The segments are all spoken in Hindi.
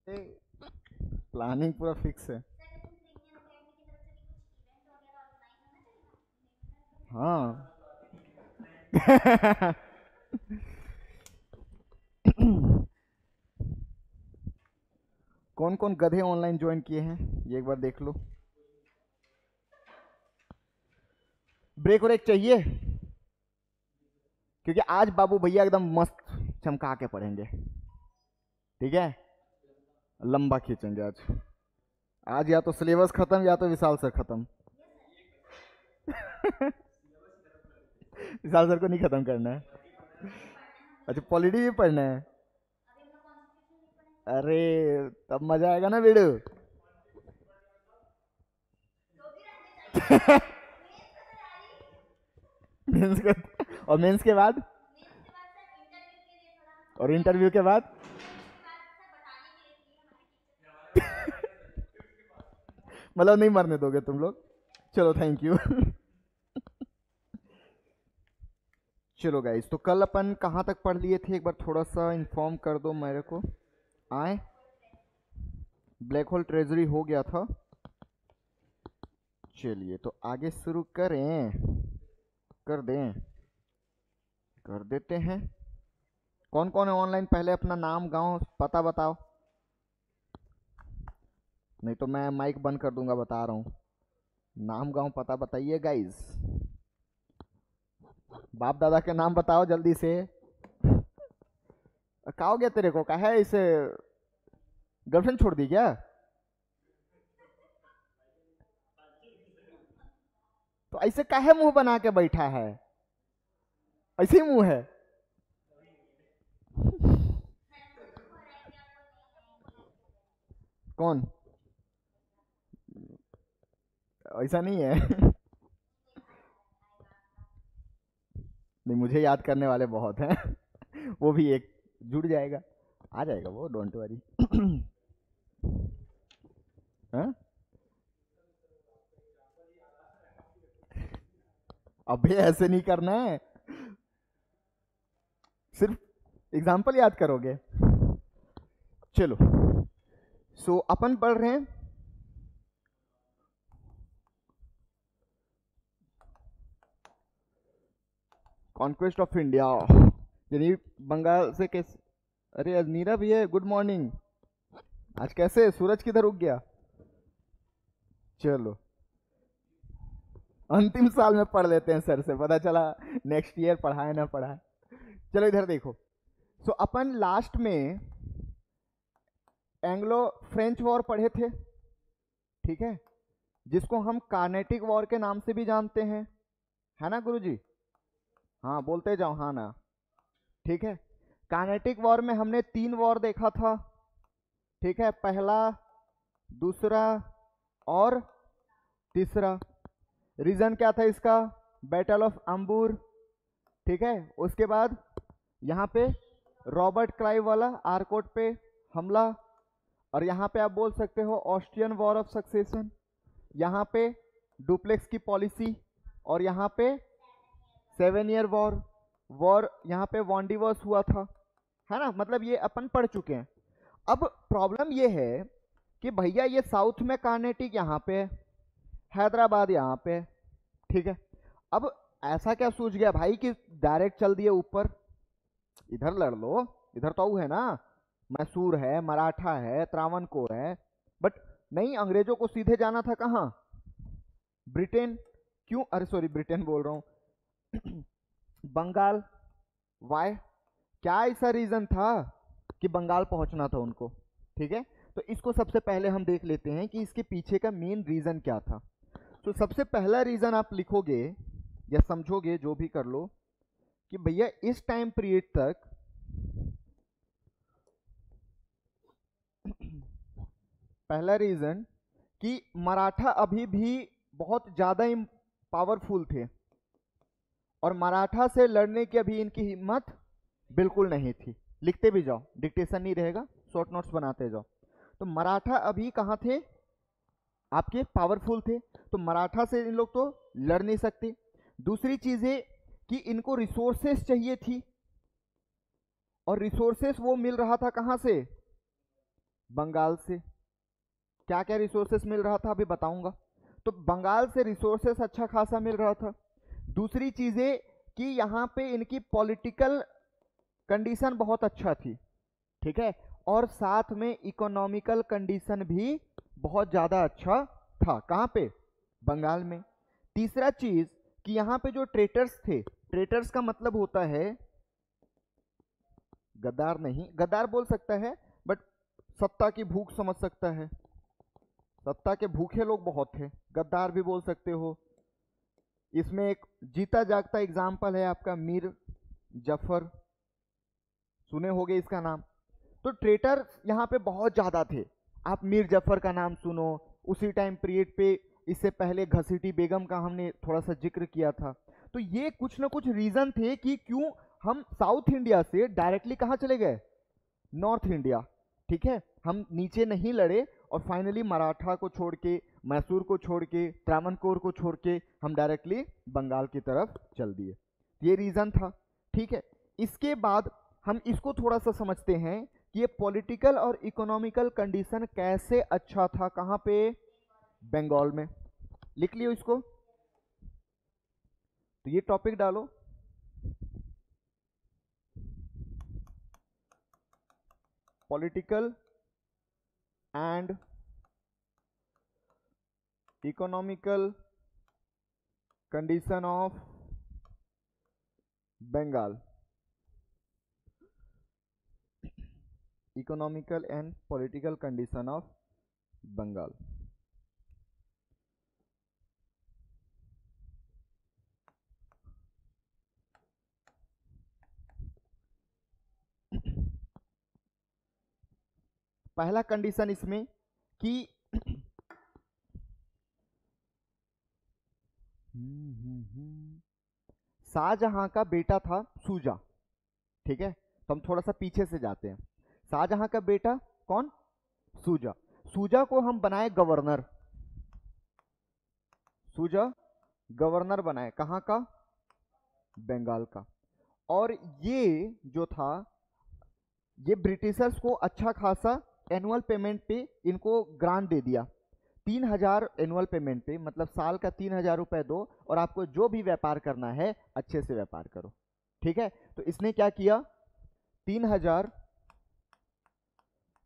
प्लानिंग पूरा फिक्स है। हाँ। कौन कौन गधे ऑनलाइन ज्वाइन किए हैं ये एक बार देख लो। ब्रेक और एक चाहिए, क्योंकि आज बाबू भैया एकदम मस्त चमका के पढ़ेंगे। ठीक है, लंबा खींचेंगे आज। आज या तो सिलेबस खत्म या तो विशाल सर खत्म। विशाल सर को नहीं खत्म करना है। अच्छा, पॉलिटी भी पढ़ना है। अरे तब मजा आएगा ना बेड़ू। मेंस का, और मेंस के बाद, और इंटरव्यू के बाद। मतलब नहीं मरने दोगे तुम लोग। चलो थैंक यू। चलो गाइस, तो कल अपन कहाँ तक पढ़ लिए थे, एक बार थोड़ा सा इन्फॉर्म कर दो मेरे को। आए, ब्लैक होल ट्रेजरी हो गया था। चलिए तो आगे शुरू करें, कर दें, कर देते हैं। कौन कौन है ऑनलाइन, पहले अपना नाम गांव पता बताओ। नहीं तो मैं माइक बंद कर दूंगा, बता रहा हूँ। नाम गांव पता बताइए गाइस। बाप दादा के नाम बताओ जल्दी से। कहा हो गया तेरे को, कहा है इसे, गर्लफ्रेंड छोड़ दी क्या? तो ऐसे काहे मुंह बना के बैठा है, ऐसे ही मुंह है। कौन? ऐसा नहीं है। नहीं, मुझे याद करने वाले बहुत हैं। वो भी एक जुड़ जाएगा, आ जाएगा वो, डोंट वरी। हाँ? अबे ऐसे नहीं करना है, सिर्फ एग्जाम्पल याद करोगे। चलो, सो अपन पढ़ रहे हैं कॉन्क्वेस्ट ऑफ इंडिया, यानी बंगाल से कैसे। अरे अजनीरा भी है, गुड मॉर्निंग। आज कैसे सूरज किधर उग गया? चलो, अंतिम साल में पढ़ लेते हैं सर से, पता चला नेक्स्ट ईयर पढ़ाए ना पढ़ाए। चलो इधर देखो। सो अपन लास्ट में एंग्लो फ्रेंच वॉर पढ़े थे, ठीक है, जिसको हम कार्नेटिक वॉर के नाम से भी जानते हैं, है ना गुरुजी? हाँ बोलते जाओ, हाँ ना। ठीक है, कार्नेटिक वॉर में हमने 3 वॉर देखा था। ठीक है, पहला, दूसरा और तीसरा। रीजन क्या था इसका? Battle of Ambur. ठीक है, उसके बाद यहाँ पे रॉबर्ट क्लाइव वाला आरकोट पे हमला, और यहाँ पे आप बोल सकते हो ऑस्ट्रियन वॉर ऑफ सक्सेशन, यहाँ पे डुप्लेक्स की पॉलिसी, और यहाँ पे 7 ईयर वॉर, यहाँ पे वॉन्डिवर्स हुआ था, है ना? मतलब ये अपन पढ़ चुके हैं। अब प्रॉब्लम ये है कि भैया ये साउथ में कार्नेटिक यहाँ पे है, हैदराबाद यहाँ पे है, ठीक है। अब ऐसा क्या सूझ गया भाई कि डायरेक्ट चल दिए ऊपर, इधर लड़ लो, इधर तो है ना, मैसूर है, मराठा है, त्रावणकोर है। बट नहीं, अंग्रेजों को सीधे जाना था कहाँ? ब्रिटेन। क्यों? अरे सॉरी, ब्रिटेन बोल रहा हूँ। बंगाल। वाई? क्या ऐसा रीजन था कि बंगाल पहुंचना था उनको? ठीक है, तो इसको सबसे पहले हम देख लेते हैं कि इसके पीछे का मेन रीजन क्या था। तो सबसे पहला रीजन आप लिखोगे या समझोगे, जो भी कर लो, कि भैया इस टाइम पीरियड तक पहला रीजन कि मराठा अभी भी बहुत ज्यादा पावरफुल थे, और मराठा से लड़ने की अभी इनकी हिम्मत बिल्कुल नहीं थी। लिखते भी जाओ, डिक्टेशन नहीं रहेगा, शॉर्ट नोट्स बनाते जाओ। तो मराठा अभी कहाँ थे? आपके पावरफुल थे, तो मराठा से इन लोग तो लड़ नहीं सकते। दूसरी चीज है कि इनको रिसोर्सेस चाहिए थी, और रिसोर्सेस वो मिल रहा था कहां से? बंगाल से क्या क्या रिसोर्सेस मिल रहा था अभी बताऊंगा। तो बंगाल से रिसोर्सेस अच्छा खासा मिल रहा था। दूसरी चीजें कि यहाँ पे इनकी पॉलिटिकल कंडीशन बहुत अच्छा थी, ठीक है, और साथ में इकोनॉमिकल कंडीशन भी बहुत ज्यादा अच्छा था। कहाँ पे? बंगाल में। तीसरा चीज कि यहाँ पे जो ट्रेडर्स थे, ट्रेडर्स का मतलब होता है गद्दार नहीं, गद्दार बोल सकता है बट सत्ता की भूख समझ सकता है, सत्ता के भूखे लोग बहुत थे, गद्दार भी बोल सकते हो। इसमें एक जीता जागता एग्जाम्पल है आपका मीर जफर, सुने होंगे इसका नाम। तो ट्रेटर यहाँ पे बहुत ज्यादा थे। आप मीर जफर का नाम सुनो, उसी टाइम पीरियड पे, इससे पहले घसीटी बेगम का हमने थोड़ा सा जिक्र किया था। तो ये कुछ ना कुछ रीजन थे कि क्यों हम साउथ इंडिया से डायरेक्टली कहाँ चले गए? नॉर्थ इंडिया, ठीक है। हम नीचे नहीं लड़े और फाइनली मराठा को छोड़ के, मैसूर को छोड़ के, त्रावणकोर को छोड़ के हम डायरेक्टली बंगाल की तरफ चल दिए। ये रीजन था, ठीक है। इसके बाद हम इसको थोड़ा सा समझते हैं कि ये पॉलिटिकल और इकोनॉमिकल कंडीशन कैसे अच्छा था। कहाँ पे? बंगाल में। लिख लियो इसको, तो ये टॉपिक डालो, political and economical condition of Bengal, economical and political condition of Bengal. पहला कंडीशन इसमें कि शाहजहां का बेटा था सूजा, ठीक है। तो हम थोड़ा सा पीछे से जाते हैं। शाहजहां का बेटा कौन? सूजा। सूजा को हम बनाए गवर्नर, सूजा गवर्नर बनाए, कहाँ का? बंगाल का। और ये जो था, ये ब्रिटिशर्स को अच्छा खासा एनुअल पेमेंट पे इनको ग्रांट दे दिया। 3,000 एनुअल पेमेंट पे, मतलब साल का 3,000 रुपए दो और आपको जो भी व्यापार करना है अच्छे से व्यापार करो, ठीक है। तो इसने क्या किया? 3,000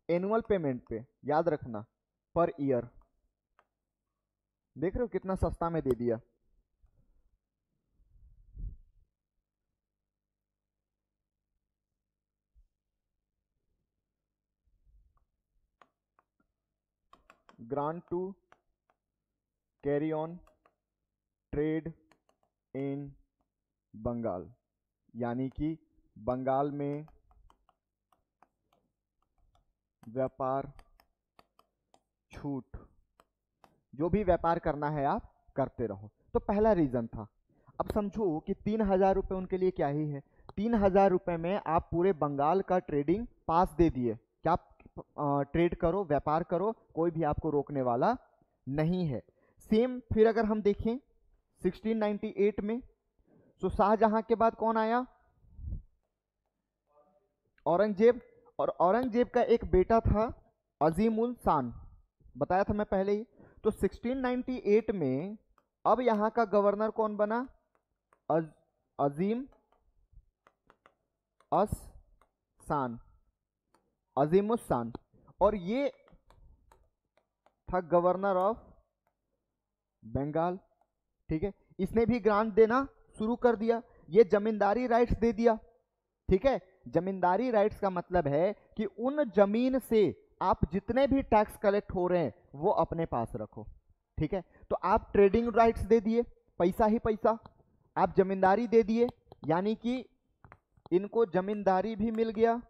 एनुअल पेमेंट पे, याद रखना, पर ईयर। देख रहे हो कितना सस्ता में दे दिया। Grant to carry on trade in Bengal, यानी कि बंगाल में व्यापार छूट, जो भी व्यापार करना है आप करते रहो। तो पहला रीजन था। अब समझो कि 3,000 रुपए उनके लिए क्या ही है। 3,000 रुपए में आप पूरे बंगाल का ट्रेडिंग पास दे दिए कि आप ट्रेड करो, व्यापार करो, कोई भी आपको रोकने वाला नहीं है। सेम फिर अगर हम देखें 1698 में, तो शाहजहां के बाद कौन आया? औरंगजेब। और औरंगजेब का एक बेटा था अजीमुल शान, बताया था मैं पहले ही। तो 1698 में अब यहां का गवर्नर कौन बना? अजीम अस शान, अजीमुस शान। और ये था गवर्नर ऑफ बंगाल, ठीक है। इसने भी ग्रांट देना शुरू कर दिया, ये जमींदारी राइट्स दे दिया, ठीक है। जमींदारी राइट्स का मतलब है कि उन जमीन से आप जितने भी टैक्स कलेक्ट हो रहे हैं वो अपने पास रखो, ठीक है। तो आप ट्रेडिंग राइट्स दे दिए, पैसा ही पैसा। आप जमींदारी दे दिए, यानी कि इनको जमींदारी भी मिल गया।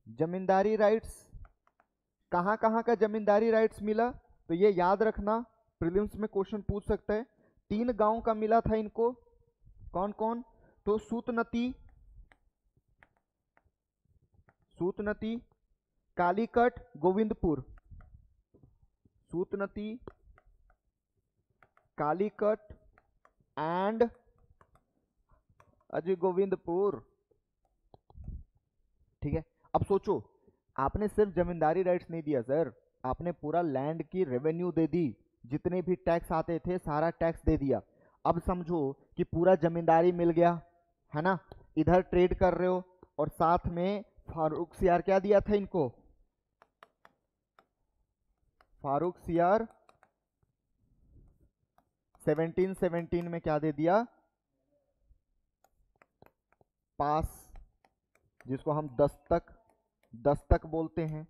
जमींदारी राइट्स, कहां कहां का जमींदारी राइट्स मिला? तो ये याद रखना, प्रीलिम्स में क्वेश्चन पूछ सकता है। 3 गांव का मिला था इनको, कौन कौन? तो सूतनती, सूतनती, कालीकट, गोविंदपुर। सूतनती, कालीकट एंड अजय गोविंदपुर, ठीक है। अब सोचो आपने सिर्फ जमींदारी राइट्स नहीं दिया सर, आपने पूरा लैंड की रेवेन्यू दे दी, जितने भी टैक्स आते थे सारा टैक्स दे दिया। अब समझो कि पूरा जमींदारी मिल गया, है ना, इधर ट्रेड कर रहे हो, और साथ में फारूक सियार क्या दिया था इनको, फारूक सियार 1717 में क्या दे दिया, पास, जिसको हम दस्तक बोलते हैं,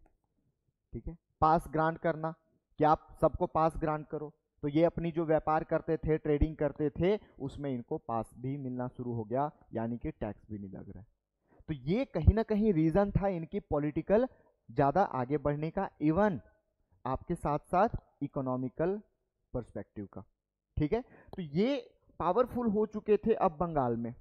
ठीक है, पास ग्रांट करना कि आप सबको पास ग्रांट करो। तो ये अपनी जो व्यापार करते थे, ट्रेडिंग करते थे, उसमें इनको पास भी मिलना शुरू हो गया, यानी कि टैक्स भी नहीं लग रहा है। तो ये कहीं ना कहीं रीजन था इनकी पॉलिटिकल ज्यादा आगे बढ़ने का, इवन आपके साथ साथ इकोनॉमिकल पर्सपेक्टिव का, ठीक है। तो ये पावरफुल हो चुके थे अब बंगाल में,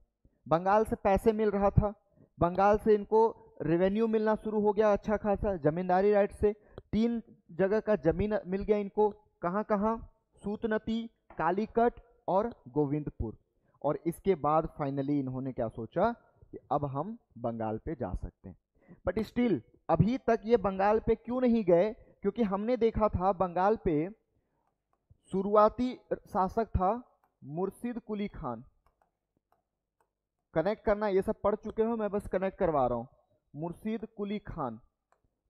बंगाल से पैसे मिल रहा था, बंगाल से इनको रेवेन्यू मिलना शुरू हो गया अच्छा खासा, जमींदारी राइट से 3 जगह का जमीन मिल गया इनको, कहाँ कहाँ, सूतनती, कालीकट और गोविंदपुर। और इसके बाद फाइनली इन्होंने क्या सोचा कि अब हम बंगाल पे जा सकते हैं। बट स्टिल अभी तक ये बंगाल पे क्यों नहीं गए, क्योंकि हमने देखा था बंगाल पे शुरुआती शासक था मुर्शिद कुली खान। कनेक्ट करना, ये सब पढ़ चुके हो, मैं बस कनेक्ट करवा रहा हूँ। मुर्शिद कुली खान,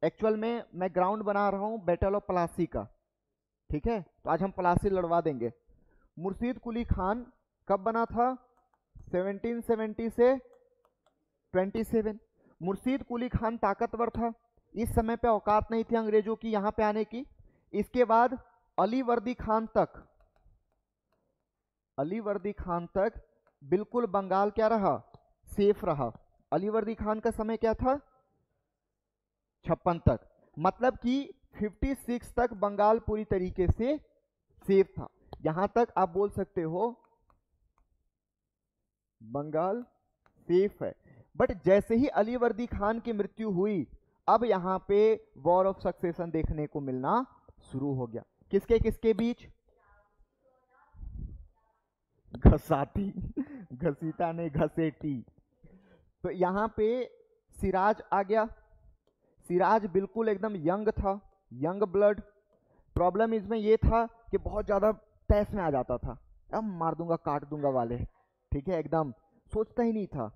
एक्चुअल में मैं ग्राउंड बना रहा हूँ बैटल ऑफ प्लासी का, ठीक है, तो आज हम प्लासी लड़वा देंगे। मुर्शिद कुली खान कब बना था, 1770 से 27। मुर्शिद कुली खान ताकतवर था, इस समय पे औकात नहीं थी अंग्रेजों की यहाँ पे आने की। इसके बाद अली वर्दी खान तक बिल्कुल बंगाल क्या रहा, सेफ रहा। अली वर्दी खान का समय क्या था, 56 तक, मतलब कि 56 तक बंगाल पूरी तरीके से सेफ था। यहां तक आप बोल सकते हो बंगाल सेफ है। बट जैसे ही अली वर्दी खान की मृत्यु हुई, अब यहां पे वॉर ऑफ सक्सेशन देखने को मिलना शुरू हो गया। किसके किसके बीच, घसाती घसीटा ने घसेटी। तो यहाँ पे सिराज आ गया, सिराज बिल्कुल एकदम यंग था, यंग ब्लड। प्रॉब्लम इसमें ये था कि बहुत ज्यादा तैस में आ जाता था, अब मार दूंगा काट दूंगा वाले, ठीक है, एकदम सोचता ही नहीं था।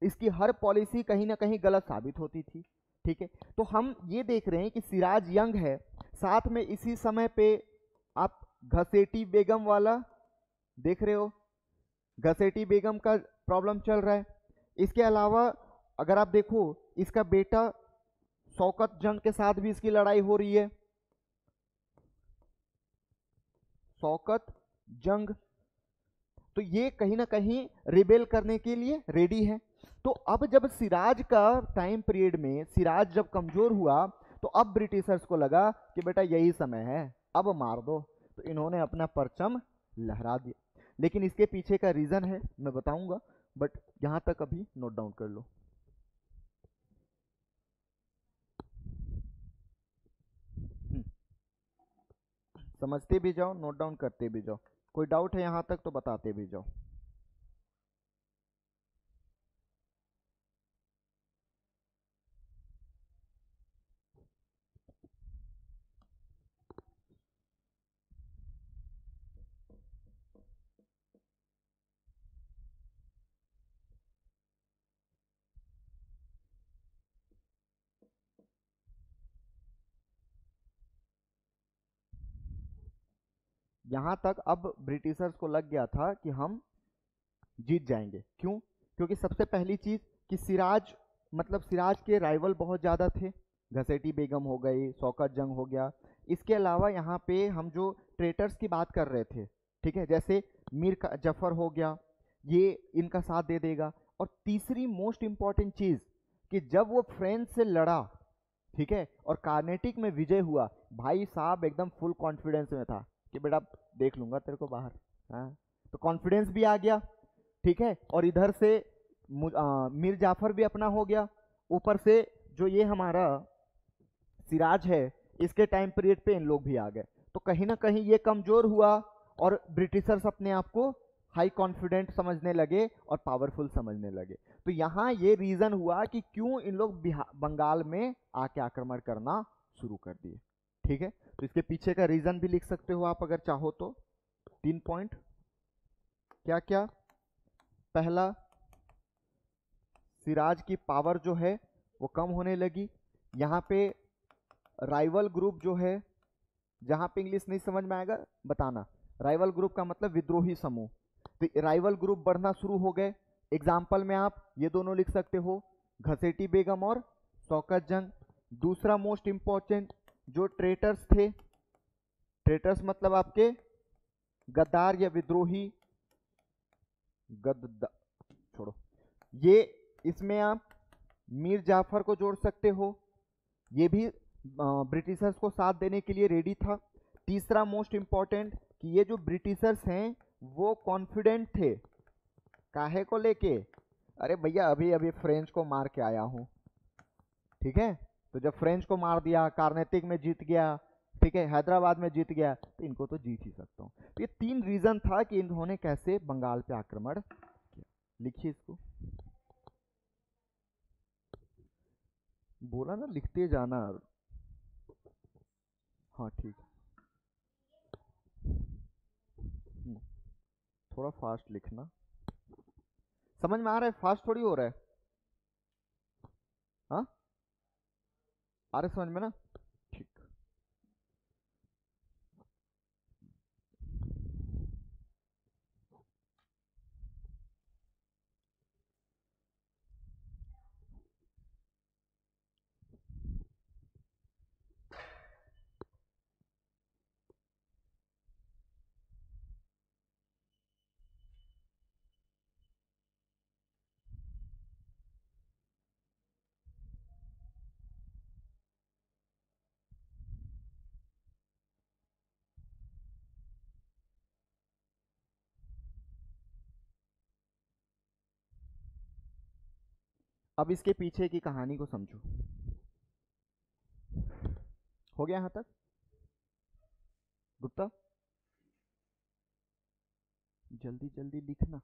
इसकी हर पॉलिसी कहीं ना कहीं गलत साबित होती थी, ठीक है। तो हम ये देख रहे हैं कि सिराज यंग है, साथ में इसी समय पे आप घसेटी बेगम वाला देख रहे हो, घसेटी बेगम का प्रॉब्लम चल रहा है। इसके अलावा अगर आप देखो, इसका बेटा शौकत जंग के साथ भी इसकी लड़ाई हो रही है, शौकत जंग। तो ये कहीं ना कहीं रिबेल करने के लिए रेडी है। तो अब जब सिराज का टाइम पीरियड में सिराज जब कमजोर हुआ, तो अब ब्रिटिशर्स को लगा कि बेटा यही समय है, अब मार दो। तो इन्होंने अपना परचम लहरा दिया। लेकिन इसके पीछे का रीजन है, मैं बताऊंगा, बट यहां तक अभी नोट डाउन कर लो। समझते भी जाओ, नोट डाउन करते भी जाओ, कोई डाउट है यहां तक तो बताते भी जाओ। यहां तक अब ब्रिटिशर्स को लग गया था कि हम जीत जाएंगे। क्यों? क्योंकि सबसे पहली चीज कि सिराज, मतलब सिराज के राइवल बहुत ज्यादा थे, घसेटी बेगम हो गई, शौकत जंग हो गया। इसके अलावा यहाँ पे हम जो ट्रेटर्स की बात कर रहे थे, ठीक है, जैसे मीर जफर हो गया, ये इनका साथ दे देगा। और तीसरी मोस्ट इंपॉर्टेंट चीज कि जब वो फ्रेंच से लड़ा, ठीक है, और कार्नेटिक में विजय हुआ, भाई साहब एकदम फुल कॉन्फिडेंस में था कि बेटा देख लूंगा तेरे को बाहर, हाँ, तो कॉन्फिडेंस भी आ गया, ठीक है। और इधर से मीर जाफर भी अपना हो गया, ऊपर से जो ये हमारा सिराज है, इसके टाइम पीरियड पे इन लोग भी आ गए। तो कहीं ना कहीं ये कमजोर हुआ और ब्रिटिशर्स अपने आप को हाई कॉन्फिडेंट समझने लगे और पावरफुल समझने लगे। तो यहाँ ये रीजन हुआ कि क्यों इन लोग बंगाल में आके आक्रमण करना शुरू कर दिए। ठीक है, तो इसके पीछे का रीजन भी लिख सकते हो आप अगर चाहो तो। 3 पॉइंट क्या क्या? पहला, सिराज की पावर जो है वो कम होने लगी। यहाँ पे राइवल ग्रुप जो है, जहां पे इंग्लिश नहीं समझ में आएगा बताना, राइवल ग्रुप का मतलब विद्रोही समूह। तो राइवल ग्रुप बढ़ना शुरू हो गए। एग्जाम्पल में आप ये दोनों लिख सकते हो, घसेटी बेगम और शौकत जंग। दूसरा मोस्ट इंपॉर्टेंट, जो ट्रेटर्स थे, ट्रेटर्स मतलब आपके गद्दार या विद्रोही, छोड़ो ये, इसमें आप मीर जाफर को जोड़ सकते हो, ये भी ब्रिटिशर्स को साथ देने के लिए रेडी था। तीसरा मोस्ट इंपॉर्टेंट कि ये जो ब्रिटिशर्स हैं वो कॉन्फिडेंट थे, काहे को लेके, अरे भैया अभी अभी फ्रेंच को मार के आया हूं। ठीक है, तो जब फ्रेंच को मार दिया, कार्नेटिक में जीत गया, ठीक है, हैदराबाद में जीत गया, तो इनको तो जीत ही सकता हूँ। तो ये 3 रीजन था कि इन्होंने कैसे बंगाल पे आक्रमण किया। लिखिए इसको, बोला ना लिखते जाना। हाँ ठीक, थोड़ा फास्ट लिखना। समझ में आ रहा है? फास्ट थोड़ी हो रहा है। हाँ, आ रहा है समझ में ना? ठीक। अब इसके पीछे की कहानी को समझो। हो गया यहां तक गुप्ता? जल्दी जल्दी लिखना।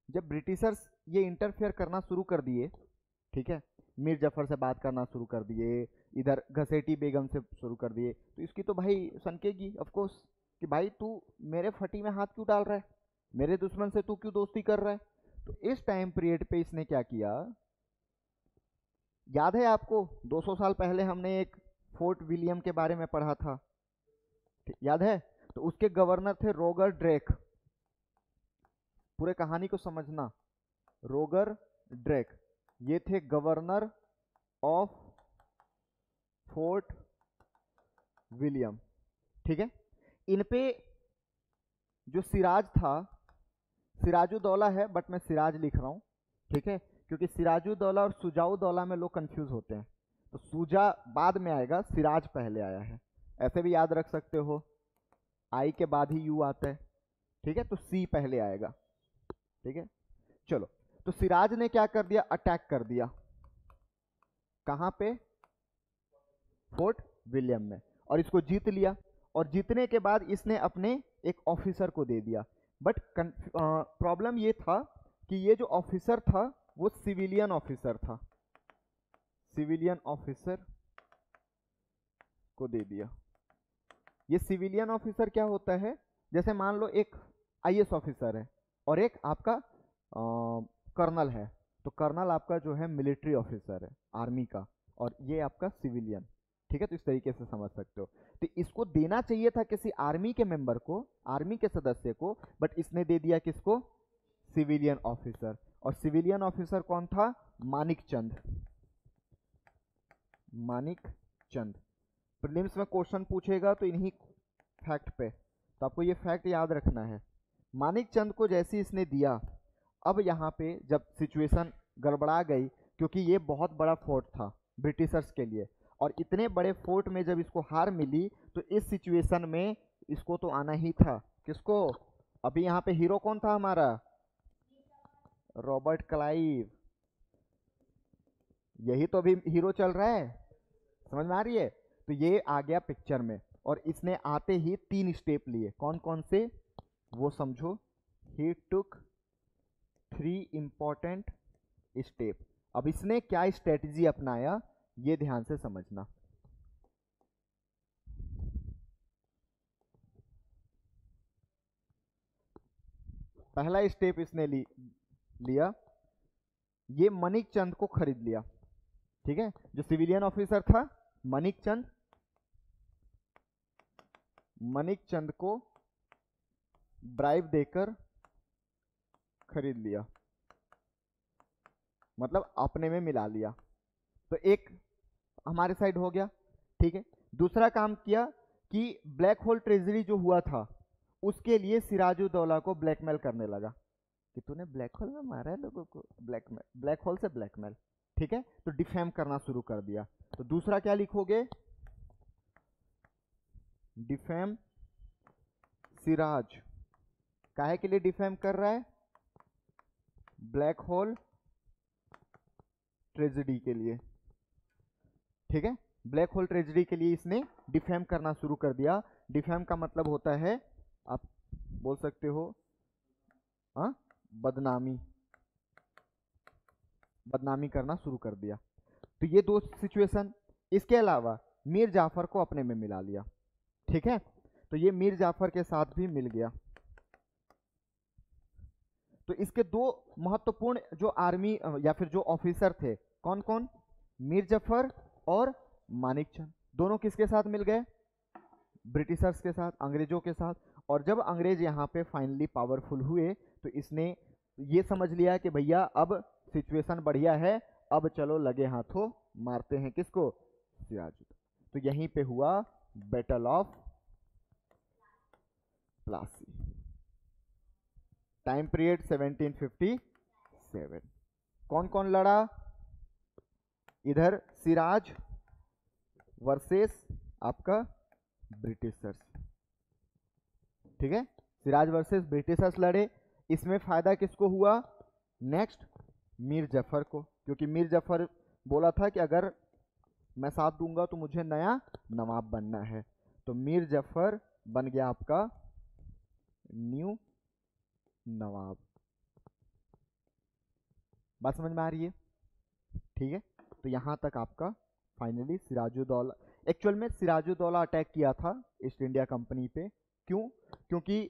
जब ब्रिटिशर्स ये इंटरफेयर करना शुरू कर दिए, ठीक है, मीर जफर से बात करना शुरू कर दिए, इधर घसेटी बेगम से शुरू कर दिए, तो इसकी तो भाई सनकेगी ऑफ कोर्स कि भाई तू मेरे फटी में हाथ क्यों डाल रहा है, मेरे दुश्मन से तू क्यों दोस्ती कर रहा है। तो इस टाइम पीरियड पे इसने क्या किया, याद है आपको 200 साल पहले हमने एक फोर्ट विलियम के बारे में पढ़ा था, याद है? तो उसके गवर्नर थे रोगर ड्रेक। पूरे कहानी को समझना, रोगर ड्रेक ये थे गवर्नर ऑफ फोर्ट विलियम। ठीक है, इन पे जो सिराज था, सिराजुद्दौला है बट मैं सिराज लिख रहा हूं, ठीक है, क्योंकि सिराजुद्दौला और सुजाउद्दौला में लोग कंफ्यूज होते हैं। तो सुजा बाद में आएगा, सिराज पहले आया है, ऐसे भी याद रख सकते हो, आई के बाद ही यू आता है। ठीक है, तो सी पहले आएगा। ठीक है, चलो, तो सिराज ने क्या कर दिया, अटैक कर दिया, कहां पे, फोर्ट विलियम में, और इसको जीत लिया। और जीतने के बाद इसने अपने एक ऑफिसर को दे दिया। बट प्रॉब्लम ये था कि ये जो ऑफिसर था वो सिविलियन ऑफिसर था, सिविलियन ऑफिसर को दे दिया। ये सिविलियन ऑफिसर क्या होता है, जैसे मान लो एक आईएएस ऑफिसर है और एक आपका कर्नल है, तो कर्नल आपका जो है मिलिट्री ऑफिसर है आर्मी का, और ये आपका सिविलियन। ठीक है, तो इस तरीके से समझ सकते हो। तो इसको देना चाहिए था किसी आर्मी के मेंबर को, आर्मी के सदस्य को, बट इसने दे दिया किसको, सिविलियन ऑफिसर। और सिविलियन ऑफिसर कौन था, मानिक चंद। मानिक चंद प्रीलिम्स में क्वेश्चन पूछेगा तो इन्हीं फैक्ट पे, तो आपको ये फैक्ट याद रखना है। मानिक चंद को जैसे इसने दिया, अब यहाँ पे जब सिचुएशन गड़बड़ा गई, क्योंकि ये बहुत बड़ा फोर्ट था ब्रिटिशर्स के लिए, और इतने बड़े फोर्ट में जब इसको हार मिली, तो इस सिचुएशन में इसको तो आना ही था। किसको, अभी यहाँ पे हीरो कौन था हमारा, रॉबर्ट क्लाइव, यही तो अभी हीरो चल रहा है, समझ में आ रही है? तो ये आ गया पिक्चर में। और इसने आते ही 3 स्टेप लिए। कौन कौन से वो समझो। ही टुक 3 इंपॉर्टेंट स्टेप। अब इसने क्या स्ट्रेटजी अपनाया ये ध्यान से समझना। पहला स्टेप इसने लिया, ये मनिक चंद को खरीद लिया। ठीक है, जो सिविलियन ऑफिसर था मनिक चंद को ब्राइब देकर खरीद लिया, मतलब अपने में मिला लिया। तो एक हमारे साइड हो गया। ठीक है, दूसरा काम किया कि ब्लैक होल ट्रेजरी जो हुआ था उसके लिए सिराजुद्दौला को ब्लैकमेल करने लगा कि तूने ब्लैक होल में मारा है लोगों को, ब्लैक होल से ब्लैकमेल। ठीक है, तो डिफेम करना शुरू कर दिया। तो दूसरा क्या लिखोगे, डिफेम सिराज। काहे के लिए डिफेम कर रहा है, ब्लैक होल ट्रेजेडी के लिए। ठीक है, ब्लैक होल ट्रेजेडी के लिए इसने डिफेम करना शुरू कर दिया। डिफेम का मतलब होता है, आप बोल सकते हो बदनामी करना शुरू कर दिया। तो ये 2 सिचुएशन। इसके अलावा मीर जाफर को अपने में मिला लिया। ठीक है, तो ये मीर जाफर के साथ भी मिल गया। तो इसके 2 महत्वपूर्ण जो आर्मी या फिर जो ऑफिसर थे, कौन कौन, मीर जाफर और मानिक चंद, दोनों किसके साथ मिल गए, ब्रिटिशर्स के साथ, अंग्रेजों के साथ। और जब अंग्रेज यहाँ पे फाइनली पावरफुल हुए तो इसने ये समझ लिया कि भैया अब सिचुएशन बढ़िया है, अब चलो लगे हाथों मारते हैं किसको, सिराजुद्दौला। तो यहीं पे हुआ battle of Plassey. Time period 1757। कौन कौन लड़ा, इधर सिराज वर्सेस आपका ब्रिटिशर्स। ठीक है, सिराज वर्सेस ब्रिटिशर्स लड़े। इसमें फायदा किसको हुआ, नेक्स्ट मीर जाफर को, क्योंकि मीर जाफर बोला था कि अगर मैं साथ दूंगा तो मुझे नया नवाब बनना है। तो मीर जाफर बन गया आपका न्यू नवाब। बात समझ में आ रही है। ठीक है, तो यहां तक आपका फाइनली सिराजुद्दौला, एक्चुअल में सिराजुद्दौला अटैक किया था ईस्ट इंडिया कंपनी पे। क्यों, क्योंकि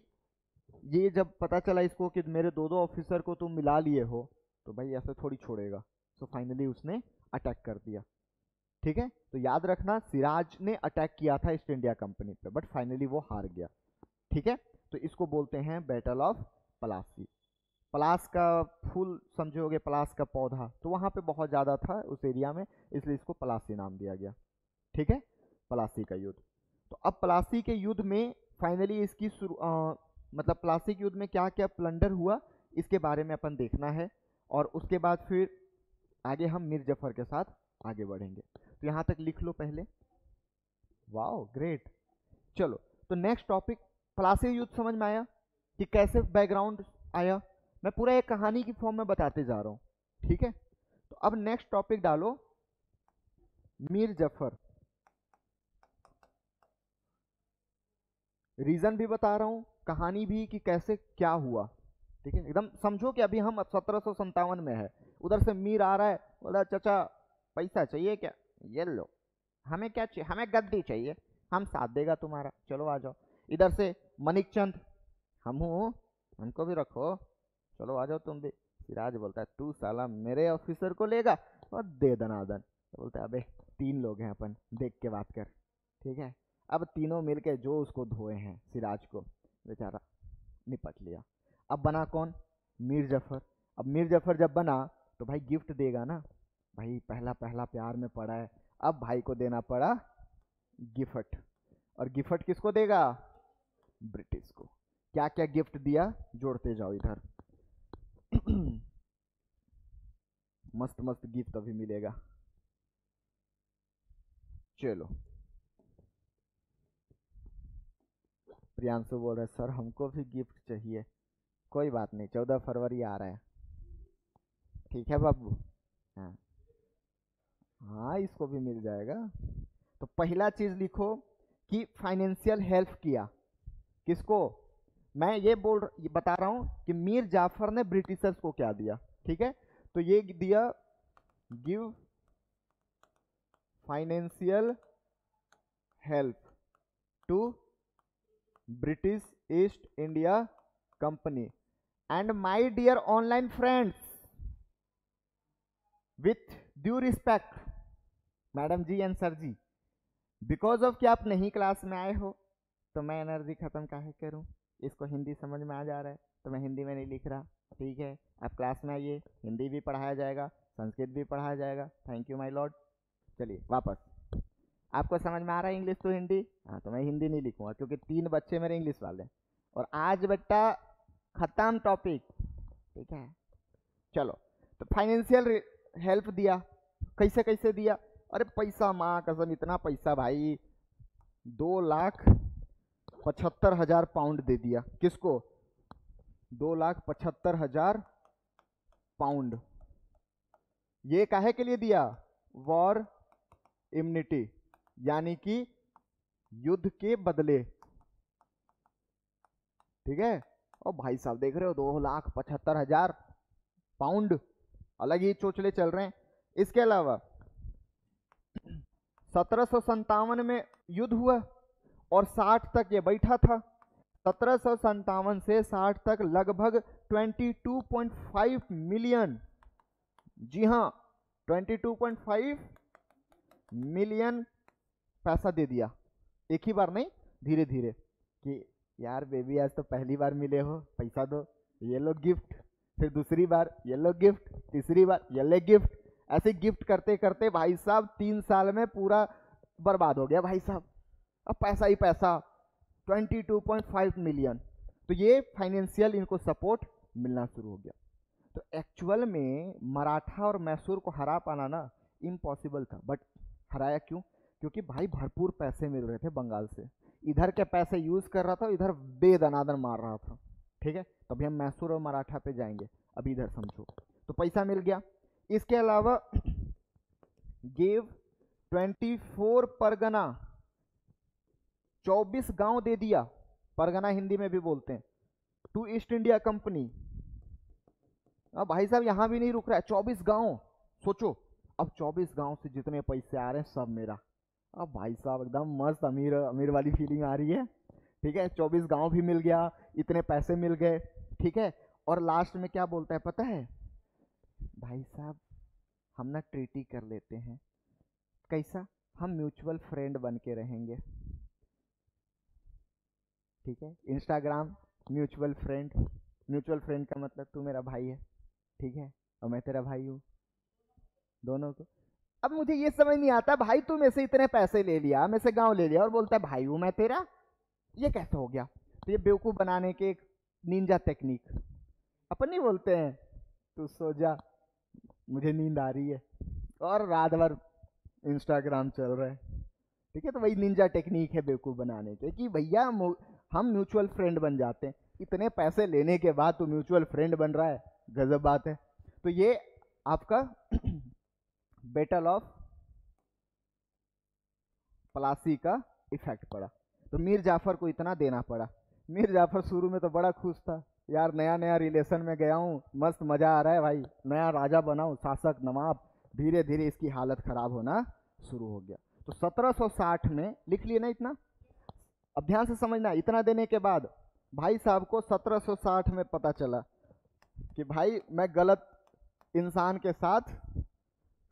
ये जब पता चला इसको कि मेरे 2 ऑफिसर को तुम मिला लिए हो तो भाई ऐसे थोड़ी छोड़ेगा। तो फाइनली उसने अटैक कर दिया। ठीक है, तो याद रखना सिराज ने अटैक किया था ईस्ट इंडिया कंपनी पे, बट फाइनली वो हार गया। ठीक है, तो इसको बोलते हैं बैटल ऑफ प्लासी। पलास का फूल समझोगे, पलास का पौधा, तो वहां पे बहुत ज्यादा था उस एरिया में, इसलिए इसको पलासी नाम दिया गया। ठीक है, पलासी का युद्ध। तो अब प्लासी के युद्ध में फाइनली इसकी मतलब प्लासी के युद्ध में क्या क्या प्लंडर हुआ इसके बारे में अपन देखना है, और उसके बाद फिर आगे हम मीर जाफर के साथ आगे बढ़ेंगे। तो यहां तक लिख लो पहले। Wow great. चलो, तो नेक्स्ट टॉपिक, प्लासी युद्ध समझ में आया कि कैसे बैकग्राउंड आया। मैं पूरा एक कहानी की फॉर्म में बताते जा रहा हूं। ठीक है, तो अब नेक्स्ट टॉपिक डालो, मीर जाफर। रीजन भी बता रहा हूं, कहानी भी कि कैसे क्या हुआ। ठीक है, एकदम समझो कि अभी हम 1757 में है, उधर से मीर आ रहा है, बोला चाचा पैसा चाहिए क्या, ये लो। हमें क्या चाहिए, हमें गद्दी चाहिए, हम साथ देगा तुम्हारा, चलो आ जाओ। इधर से मनिक चंद, हम हूँ, हमको भी रखो, चलो आ जाओ तुम भी। सिराज बोलता है तू साला मेरे ऑफिसर को लेगा, और दे दनादन। तो बोलता है अबे 3 लोग हैं अपन, देख के बात कर। ठीक है, अब तीनों मिलके जो उसको धोए हैं सिराज को, बेचारा निपट लिया। अब बना कौन, मीर जाफर। अब मीर जाफर जब बना तो भाई गिफ्ट देगा ना, भाई पहला पहला प्यार में पड़ा है, अब भाई को देना पड़ा गिफ्ट। और गिफ्ट किसको देगा, ब्रिटिश को। क्या क्या गिफ्ट दिया, जोड़ते जाओ इधर। मस्त मस्त गिफ्ट अभी मिलेगा। चलो, प्रियांशु बोल रहे सर हमको भी गिफ्ट चाहिए। कोई बात नहीं, 14 फरवरी आ रहा है। ठीक है बाबू, हाँ हाँ, इसको भी मिल जाएगा। तो पहला चीज लिखो कि फाइनेंशियल हेल्प किया। किसको? मैं ये बता रहा हूं कि मीर जाफर ने ब्रिटिशर्स को क्या दिया। ठीक है, तो ये दिया give financial help to British East India Company and my dear online friends with due respect madam ji and sir ji, because of कि आप नहीं क्लास में आए हो तो मैं एनर्जी खत्म काहे करूं। इसको हिंदी समझ में आ जा रहा है तो मैं हिंदी में नहीं लिख रहा। ठीक है, आप क्लास में आइए, हिंदी भी पढ़ाया जाएगा, संस्कृत भी पढ़ाया जाएगा। Thank you my Lord. चलिए वापस, आपको समझ में आ रहा है इंग्लिश टू हिंदी? हाँ, तो मैं हिंदी नहीं लिखूंगा क्योंकि 3 बच्चे मेरे इंग्लिश वाले। और आज बेटा खत्म टॉपिक। ठीक है, चलो। तो फाइनेंशियल हेल्प दिया। कैसे कैसे दिया? अरे पैसा, माँ कसम इतना पैसा भाई, 2,75,000 पाउंड दे दिया। किसको? 2,75,000 पाउंड। ये काहे के लिए दिया? वॉर इम्यूनिटी, यानी कि युद्ध के बदले। ठीक है, और भाई साहब देख रहे हो 2,75,000 पाउंड, अलग ही चोचले चल रहे हैं। इसके अलावा 1757 में युद्ध हुआ और 60 तक ये बैठा था। 1757 से 60 तक लगभग 22.5 मिलियन, जी हाँ 22.5 मिलियन पैसा दे दिया। एक ही बार नहीं, धीरे धीरे, कि यार बेबी आज तो पहली बार मिले हो, पैसा दो, ये लो गिफ्ट, फिर दूसरी बार ये लो गिफ्ट, तीसरी बार ये ले गिफ्ट। ऐसे गिफ्ट करते करते भाई साहब 3 साल में पूरा बर्बाद हो गया भाई साहब। अब पैसा ही पैसा, 22.5 मिलियन। तो ये फाइनेंशियल इनको सपोर्ट मिलना शुरू हो गया। तो एक्चुअल में मराठा और मैसूर को हरा पाना ना इम्पॉसिबल था, बट हराया क्यों? क्योंकि भाई भरपूर पैसे मिल रहे थे बंगाल से, इधर के पैसे यूज कर रहा था, इधर बेदनादन मार रहा था। ठीक है, तो अभी हम मैसूर और मराठा पे जाएंगे, अभी इधर समझो। तो पैसा मिल गया। इसके अलावा गिव 24 परगना, 24 गांव दे दिया, परगना हिंदी में भी बोलते हैं, टू ईस्ट इंडिया कंपनी। अब भाई साहब यहां भी नहीं रुक रहा है, 24 गांव। सोचो, अब 24 गांव से जितने पैसे आ रहे हैं सब मेरा। अब भाई साहब एकदम मस्त अमीर अमीर वाली फीलिंग आ रही है। ठीक है, 24 गांव भी मिल गया, इतने पैसे मिल गए। ठीक है, और लास्ट में क्या बोलता है पता है? भाई साहब हम ना ट्रीटी कर लेते हैं। कैसा? हम म्यूचुअल फ्रेंड बन के रहेंगे। ठीक है, Instagram mutual friend. Mutual friend का मतलब तू मेरा भाई है, ठीक है, और मैं तेरा भाई हूँ, दोनों को। अब मुझे ये समझ नहीं आता, भाई तू मेरे से इतने पैसे ले लिया, मेरे से गांव ले लिया और बोलता है भाई हूं मैं तेरा, ये कैसे हो गया? तो ये बेवकूफ बनाने के एक निंजा टेक्निक। अपन नहीं बोलते हैं तू सो जा मुझे नींद आ रही है, और रात भर इंस्टाग्राम चल रहा है। ठीक है, तो वही निंजा टेक्निक है बेवकूफ बनाने के, कि भैया हम म्यूचुअल फ्रेंड बन जाते हैं। इतने पैसे लेने के बाद तो म्यूचुअल फ्रेंड बन रहा है, गजब बात है। तो ये आपका बैटल ऑफ प्लासी का इफेक्ट पड़ा। तो मीर जाफर को इतना देना पड़ा। मीर जाफर शुरू में तो बड़ा खुश था, यार नया नया रिलेशन में गया हूँ, मस्त मजा आ रहा है भाई, नया राजा बना हूँ, शासक नवाब। धीरे धीरे इसकी हालत खराब होना शुरू हो गया। तो 1760 में, लिख लिए ना इतना, अब ध्यान से समझना, इतना देने के बाद भाई साहब को 1760 में पता चला कि भाई मैं गलत इंसान के साथ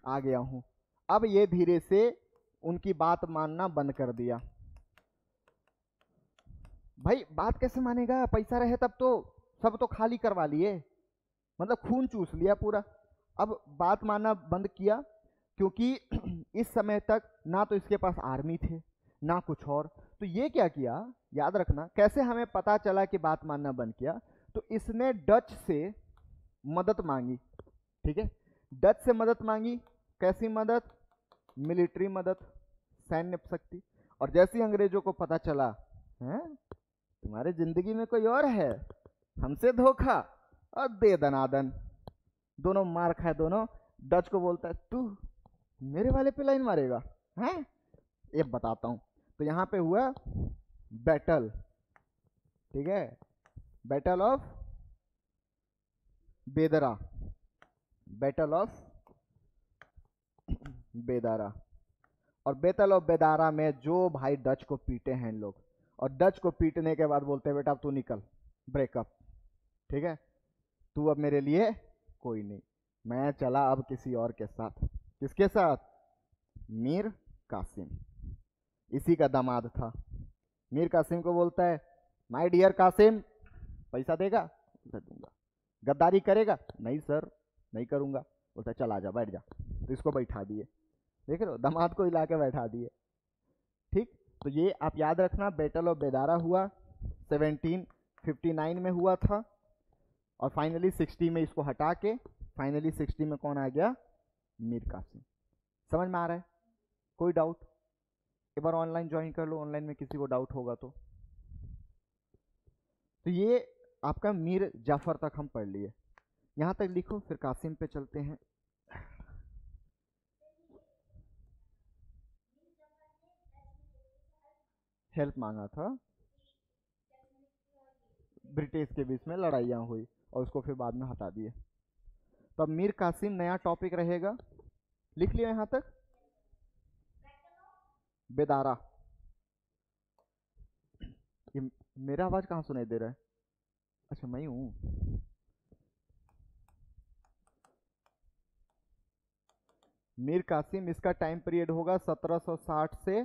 आ गया हूं। अब ये धीरे से उनकी बात मानना बंद कर दिया। भाई बात कैसे मानेगा? पैसा रहे तब तो, सब तो खाली करवा लिए, मतलब खून चूस लिया पूरा। अब बात मानना बंद किया, क्योंकि इस समय तक ना तो इसके पास आर्मी थे ना कुछ और। तो ये क्या किया, याद रखना कैसे हमें पता चला कि बात मानना बंद किया। तो इसने डच से मदद मांगी। ठीक है, डच से मदद मांगी। कैसी मदद? मिलिट्री मदद, सैन्य शक्ति। और जैसे ही अंग्रेजों को पता चला है तुम्हारे जिंदगी में कोई और है, हमसे धोखा और दे दनादन, दोनों मार खाए दोनों। डच को बोलता है तू मेरे वाले पे लाइन मारेगा हैं, ये बताता हूं। तो यहां पे हुआ बैटल, ठीक है, बैटल ऑफ बेदरा, बैटल ऑफ बेदारा। और बैटल ऑफ बेदारा में जो भाई डच को पीटे हैं लोग, और डच को पीटने के बाद बोलते हैं बेटा अब तू निकल, ब्रेकअप, ठीक है, तू अब मेरे लिए कोई नहीं, मैं चला अब किसी और के साथ। किसके साथ? मीर कासिम, इसी का दामाद था। मीर कासिम को बोलता है माय डियर कासिम, पैसा देगा? दूंगा। गद्दारी करेगा? नहीं सर नहीं करूंगा। बोलता चल आजा बैठ जा। तो इसको बैठा दिए, देख रहे हो, दामाद को हिला के बैठा दिए। ठीक, तो ये आप याद रखना, बैटल ऑफ बेदारा हुआ 1759 में हुआ था, और फाइनली 60 में इसको हटा के फाइनली 60 में कौन आ गया? मीर कासिम। समझ में आ रहा है? कोई डाउट? एक बार ऑनलाइन ज्वाइन कर लो, ऑनलाइन में किसी को डाउट होगा तो। ये आपका मीर जाफर तक हम पढ़ लिए, यहां तक लिखो, फिर कासिम पे चलते हैं। हेल्प मांगा था, ब्रिटिश के बीच में लड़ाइयाँ हुई और उसको फिर बाद में हटा दिए। तो अब मीर कासिम नया टॉपिक रहेगा, लिख लिया यहां तक। बेदारा, ये मेरा आवाज कहाँ सुनाई दे रहा है? अच्छा मैं हूं। मीर कासिम, इसका टाइम पीरियड होगा 1760 से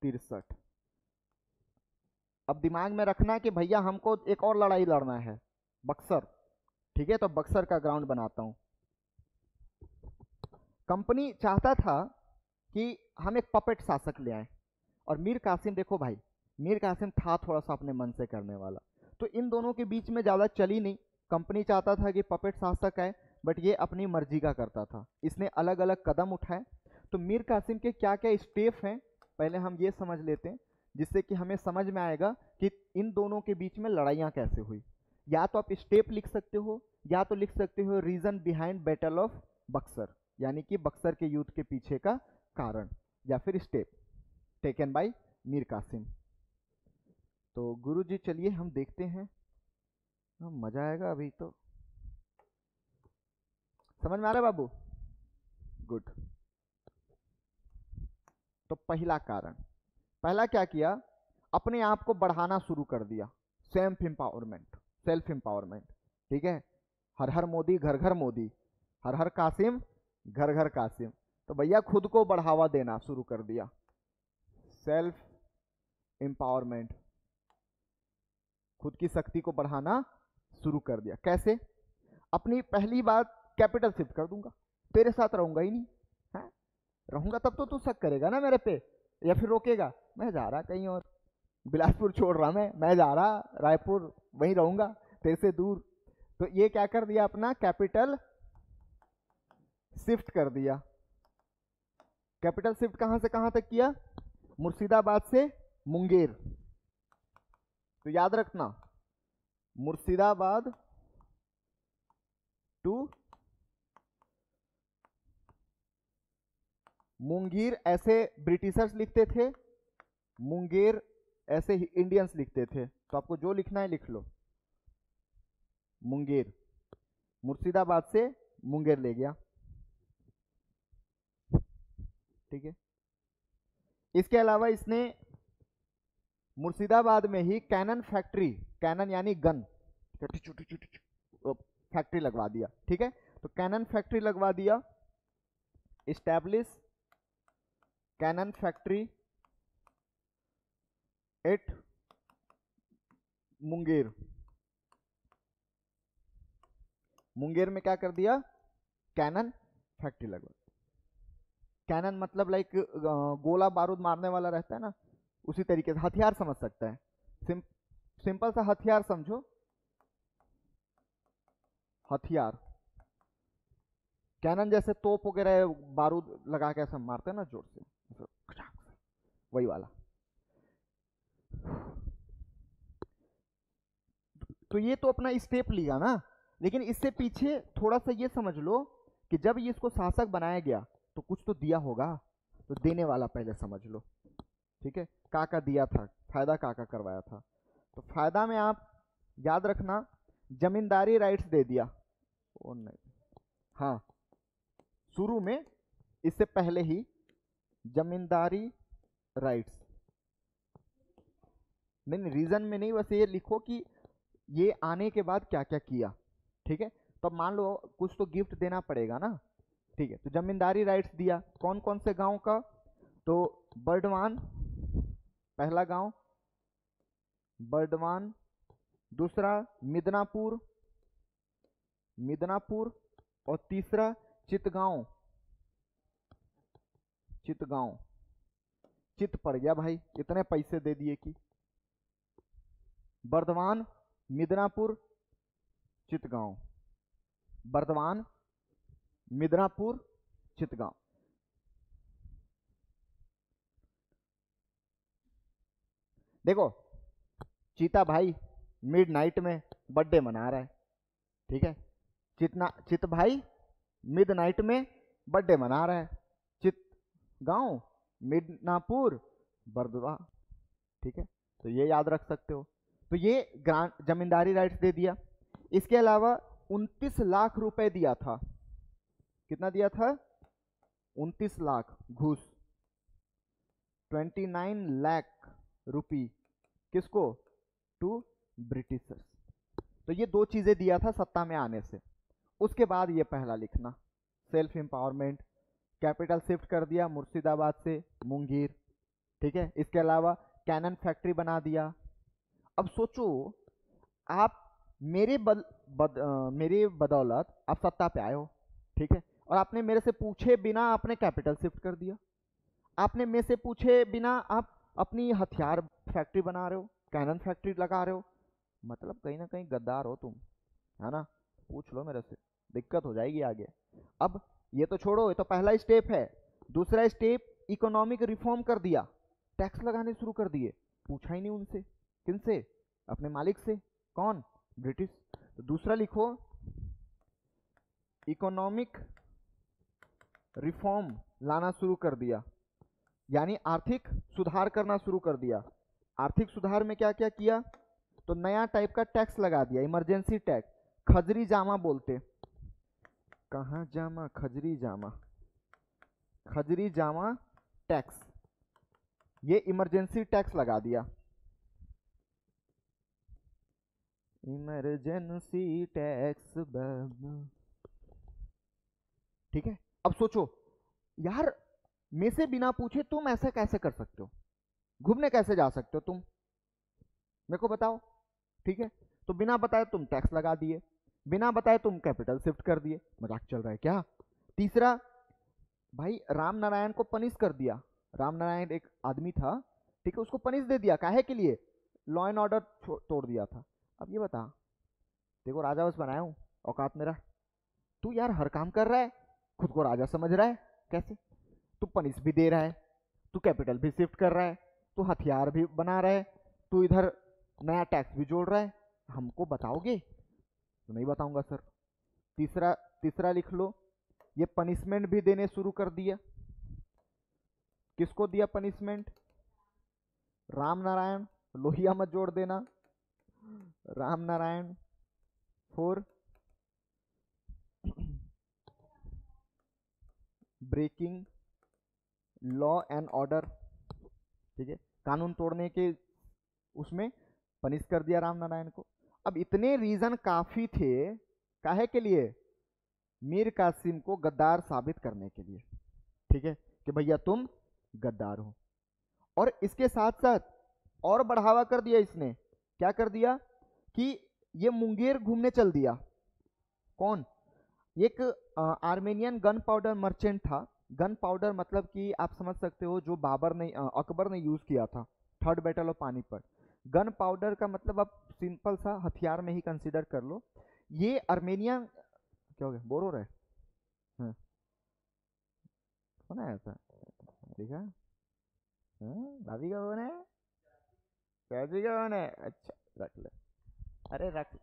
63। अब दिमाग में रखना कि भैया हमको एक और लड़ाई लड़ना है, बक्सर, ठीक है, तो बक्सर का ग्राउंड बनाता हूं। कंपनी चाहता था कि हम एक पपेट शासक ले आए, और मीर कासिम, देखो भाई, मीर कासिम था थोड़ा सा अपने मन से करने वाला, तो इन दोनों के बीच में ज़्यादा चली नहीं। कंपनी चाहता था कि पपेट शासक आए, बट ये अपनी मर्जी का करता था, इसने अलग अलग कदम उठाए। तो मीर कासिम के क्या क्या स्टेप हैं पहले हम ये समझ लेते हैं, जिससे कि हमें समझ में आएगा कि इन दोनों के बीच में लड़ाइयाँ कैसे हुई। या तो आप स्टेप लिख सकते हो, या तो लिख सकते हो reason behind battle of Buxar, यानी कि बक्सर के युद्ध के पीछे का कारण, या फिर step taken by Mir Qasim. तो गुरुजी चलिए हम देखते हैं, मजा आएगा अभी तो। समझ में आ रहा है बाबू? गुड। तो पहला कारण, पहला क्या किया, अपने आप को बढ़ाना शुरू कर दिया, सेल्फ एम्पावरमेंट, सेल्फ एम्पावरमेंट, ठीक है। हर हर मोदी घर घर मोदी, हर हर कासिम घर घर कासिम। तो भैया खुद को बढ़ावा देना शुरू कर दिया, सेल्फ एम्पावरमेंट, खुद की शक्ति को बढ़ाना शुरू कर दिया। कैसे? अपनी पहली बात, कैपिटल शिफ्ट कर दूंगा, तेरे साथ रहूंगा ही नहीं है, रहूंगा तब तो तू शक करेगा ना मेरे पे, या फिर रोकेगा, मैं जा रहा कहीं और, बिलासपुर छोड़ रहा मैं जा रहा रायपुर, वहीं रहूंगा तेरे से दूर। तो ये क्या कर दिया, अपना कैपिटल शिफ्ट कर दिया। कैपिटल शिफ्ट कहां से कहां तक किया? मुर्शिदाबाद से मुंगेर। तो याद रखना, मुर्शिदाबाद टू मुंगेर, ऐसे ब्रिटिशर्स लिखते थे, मुंगेर ऐसे ही इंडियंस लिखते थे। तो आपको जो लिखना है लिख लो, मुंगेर, मुर्शिदाबाद से मुंगेर ले गया, ठीक है। इसके अलावा इसने मुर्शिदाबाद में ही कैनन फैक्ट्री, कैनन यानी गन, फैक्ट्री लगवा दिया, ठीक है। तो कैनन फैक्ट्री लगवा दिया, establish cannon factory at Munger. Munger में क्या कर दिया? कैनन फैक्ट्री लगवा। कैनन मतलब लाइक गोला बारूद मारने वाला रहता है ना, उसी तरीके से हथियार समझ सकता है, सिंपल सा हथियार समझो, हथियार, कैनन जैसे तोप वगैरह बारूद लगा के ऐसा मारते हैं ना जोर से, वही वाला। तो ये तो अपना स्टेप लिया ना, लेकिन इससे पीछे थोड़ा सा ये समझ लो कि जब ये इसको शासक बनाया गया तो कुछ तो दिया होगा, तो देने वाला पहले समझ लो। ठीक है, का दिया था, फायदा का करवाया था। तो फायदा में आप याद रखना जमींदारी राइट्स दे दिया, ओ नहीं, हाँ शुरू में, इससे पहले ही जमींदारी राइट्स, नहीं रीजन में नहीं, बस ये लिखो कि ये आने के बाद क्या क्या किया। ठीक है, तो अब मान लो कुछ तो गिफ्ट देना पड़ेगा ना। ठीक है, तो जमींदारी राइट्स दिया कौन कौन से गांव का, तो बर्डवान पहला गांव, बर्डवान दूसरा मिदनापुर, मिदनापुर और तीसरा चितगांव, चितगांव, चित पड़ गया भाई, इतने पैसे दे दिए कि बर्दवान, मिदनापुर, चितगांव, बर्दवान, मिदनापुर, चितगांव। देखो चीता भाई मिडनाइट में बर्थडे मना रहा है, ठीक है, चित भाई मिडनाइट में बर्थडे मना रहा है, चितगांव, मिदनापुर, बर्दवा। ठीक है, तो ये याद रख सकते हो। तो ये ग्रांट जमींदारी राइट्स दे दिया। इसके अलावा 29 लाख रुपए दिया था, कितना दिया था, 29 लाख घूस, 29 लाख रुपी, किसको, टू ब्रिटिशर्स। तो ये दो चीजें दिया था सत्ता में आने से। उसके बाद ये पहला लिखना, सेल्फ एम्पावरमेंट, कैपिटल शिफ्ट कर दिया मुर्शिदाबाद से मुंगेर। ठीक है, इसके अलावा कैनन फैक्ट्री बना दिया। अब सोचो आप मेरे बदौलत आप सत्ता पे आए हो, ठीक है, और आपने मेरे से पूछे बिना आपने कैपिटल शिफ्ट कर दिया, आपने मेरे से पूछे बिना आप अपनी हथियार फैक्ट्री बना रहे हो, कैनन फैक्ट्री लगा रहे हो, मतलब कहीं ना कहीं गद्दार हो तुम, है ना, पूछ लो मेरे से, दिक्कत हो जाएगी आगे। अब ये तो छोड़ो, ये तो पहला स्टेप है। दूसरा स्टेप, इकोनॉमिक रिफॉर्म कर दिया, टैक्स लगाने शुरू कर दिए, पूछा ही नहीं उनसे, किनसे, अपने मालिक से, कौन, ब्रिटिश। तो दूसरा लिखो, इकोनॉमिक रिफॉर्म लाना शुरू कर दिया, यानी आर्थिक सुधार करना शुरू कर दिया। आर्थिक सुधार में क्या क्या किया, तो नया टाइप का टैक्स लगा दिया, इमरजेंसी टैक्स, खजरी जामा बोलते, कहाँ जामा, खजरी जामा, खजरी जामा टैक्स, ये इमरजेंसी टैक्स लगा दिया, इमरजेंसी टैक्स बाबा। ठीक है, अब सोचो यार, में से बिना पूछे तुम ऐसा कैसे कर सकते हो, घूमने कैसे जा सकते हो तुम, मेरे को बताओ। ठीक है, तो बिना बताए तुम टैक्स लगा दिए, बिना बताए तुम कैपिटल शिफ्ट कर दिए, मजाक चल रहा है क्या। तीसरा, भाई राम नारायण को पनिश कर दिया, राम नारायण एक आदमी था, ठीक है, उसको पनिश दे दिया, काहे के लिए, लॉ एंड ऑर्डर तोड़ दिया था। अब ये बता, देखो राजा बस बनाया हूं, औकात मेरा, तू यार हर काम कर रहा है, खुद को राजा समझ रहा है, कैसे, तू पनिश भी दे रहा है, तू कैपिटल भी शिफ्ट कर रहा है, तू हथियार भी बना रहा है, तू इधर नया टैक्स भी जोड़ रहा है, हमको बताओगे, तो नहीं बताऊंगा सर। तीसरा तीसरा लिख लो, ये पनिशमेंट भी देने शुरू कर दिया, किसको दिया पनिशमेंट, राम नारायण, लोहिया मत जोड़ देना, Ram Narayan for breaking law and order. ठीक है, कानून तोड़ने के उसमें पनिश कर दिया राम नारायण को। अब इतने रीजन काफी थे, काहे के लिए, मीर कासिम को गद्दार साबित करने के लिए, ठीक है, कि भैया तुम गद्दार हो। और इसके साथ साथ और बढ़ावा कर दिया इसने, क्या कर दिया कि ये मुंगेर घूमने चल दिया, कौन, एक आर्मेनियन गन पाउडर मर्चेंट था। गन पाउडर मतलब कि आप समझ सकते हो जो अकबर ने यूज किया था third battle of Panipat. Gun powder का मतलब आप सिंपल सा हथियार में ही कंसीडर कर लो। ये आर्मेनिया, क्या हो गया, बोर हो रहा है, हाँ, कौन है ऐसा, ठीक है, भाभी का फोन है, चाची का फोन है, अच्छा रख ले, अरे रख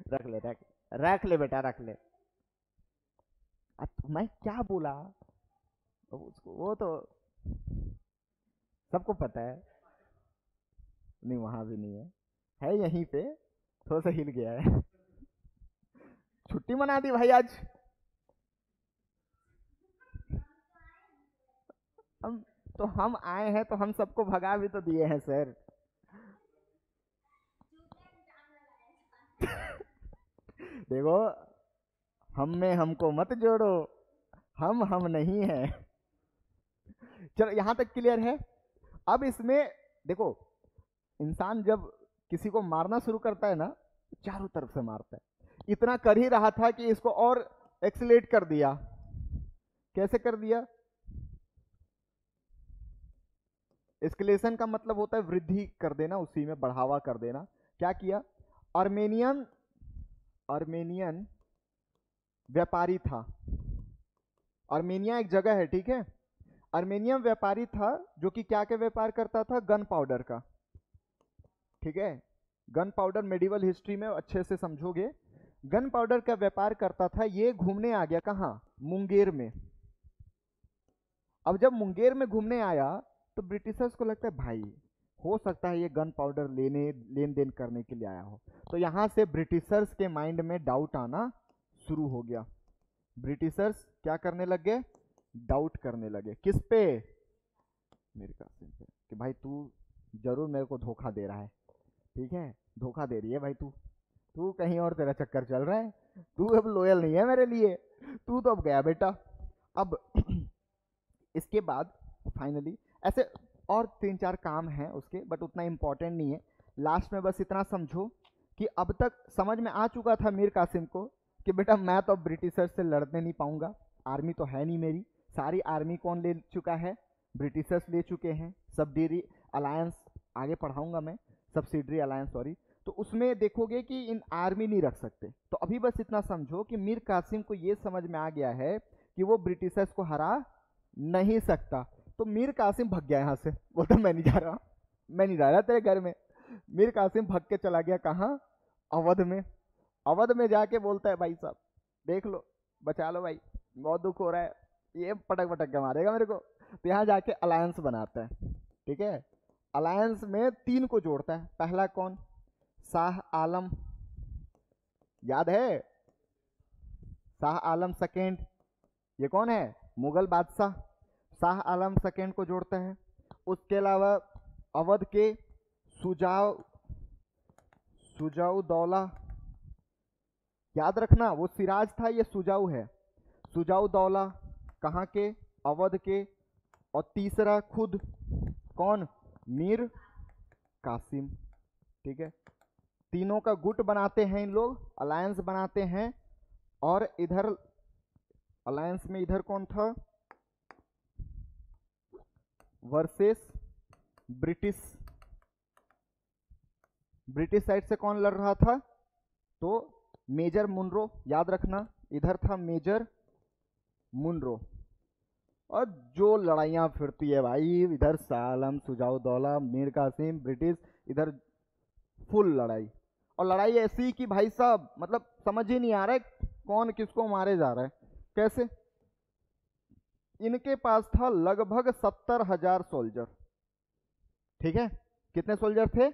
रख ले, रख ले बेटा, रख ले। मैं क्या बोला, अब उसको वो तो सबको पता है। नहीं वहां भी नहीं है यहीं पे, थोड़ा सा हिल गया है। छुट्टी मना दी भाई आज। हम हम आए हैं तो हम सबको भगा भी तो दिए हैं सर। देखो, हम में हमको मत जोड़ो, हम नहीं है। चलो यहां तक क्लियर है। अब इसमें देखो, इंसान जब किसी को मारना शुरू करता है ना, चारों तरफ से मारता है। इतना कर ही रहा था कि इसको और एक्सीलेट कर दिया। कैसे कर दिया? एस्केलेशन का मतलब होता है वृद्धि कर देना, उसी में बढ़ावा कर देना। क्या किया? आर्मेनियन आर्मेनियन व्यापारी था। आर्मेनिया एक जगह है, ठीक है। आर्मेनियन व्यापारी था जो कि क्या के व्यापार करता था? गन पाउडर का, ठीक है। गन पाउडर मेडिवल हिस्ट्री में अच्छे से समझोगे। गन पाउडर का व्यापार करता था। ये घूमने आ गया कहाँ? मुंगेर में। अब जब मुंगेर में घूमने आया तो ब्रिटिशर्स को लगता है भाई हो सकता है ये गन पाउडर लेन देन करने के लिए आया हो। तो यहां से ब्रिटिशर्स के माइंड में डाउट आना शुरू हो गया। ब्रिटिशर्स क्या करने लग गए? डाउट करने लगे। किस पे? मीर कासिम पे, कि भाई तू जरूर मेरे को धोखा दे रहा है, ठीक है, धोखा दे रही है भाई तू तू कहीं और तेरा चक्कर चल रहा है, तू अब लॉयल नहीं है मेरे लिए, तू तो अब गया बेटा। अब इसके बाद फाइनली ऐसे और 3-4 काम हैं उसके, बट उतना इंपॉर्टेंट नहीं है। लास्ट में बस इतना समझो कि अब तक समझ में आ चुका था मीर कासिम को कि बेटा मैं तो अब ब्रिटिशर्स से लड़ने नहीं पाऊंगा, आर्मी तो है नहीं मेरी। सारी आर्मी कौन ले चुका है? ब्रिटिशर्स ले चुके हैं। सब्सिडरी अलायंस आगे पढ़ाऊंगा मैं, सब्सिडरी अलायंस सॉरी। तो उसमें देखोगे कि इन आर्मी नहीं रख सकते। तो अभी बस इतना समझो कि मीर कासिम को ये समझ में आ गया है कि वो ब्रिटिशर्स को हरा नहीं सकता। तो मीर कासिम भाग गया यहाँ से, बोलता मैं नहीं जा रहा, मैं नहीं रह रहा तेरे घर में। मीर कासिम भाग के चला गया कहाँ? अवध में। अवध में जाके बोलता है भाई साहब देख लो, बचा लो भाई, बहुत दुख हो रहा है, ये पटक पटक के मारेगा मेरे को। तो यहाँ जाके अलायंस बनाता है, ठीक है। अलायंस में 3 को जोड़ता है। पहला कौन? शाह आलम, याद है? शाह आलम सेकेंड, ये कौन है? मुगल बादशाह। शाह आलम सेकेंड को जोड़ता है। उसके अलावा अवध के सुजाऊ दौला, याद रखना वो सिराज था, ये सुजाऊ है। सुजाऊ दौला कहाँ के? अवध के। और तीसरा खुद कौन? मीर कासिम, ठीक है। तीनों का गुट बनाते हैं इन लोग, अलायंस बनाते हैं। और इधर अलायंस में इधर कौन था? Versus British. ब्रिटिश साइड से कौन लड़ रहा था? तो मेजर मुनरो, याद रखना, इधर था मेजर मुनरो। और जो लड़ाइयां फिरती है भाई, इधर सालम, सुजाऊ दौला, मीर कासिम, ब्रिटिश, इधर फुल लड़ाई। और लड़ाई ऐसी कि भाई साहब मतलब समझ ही नहीं आ रहा है कौन किसको मारे जा रहा है। कैसे? इनके पास था लगभग 70,000 सोल्जर, ठीक है। कितने सोल्जर थे?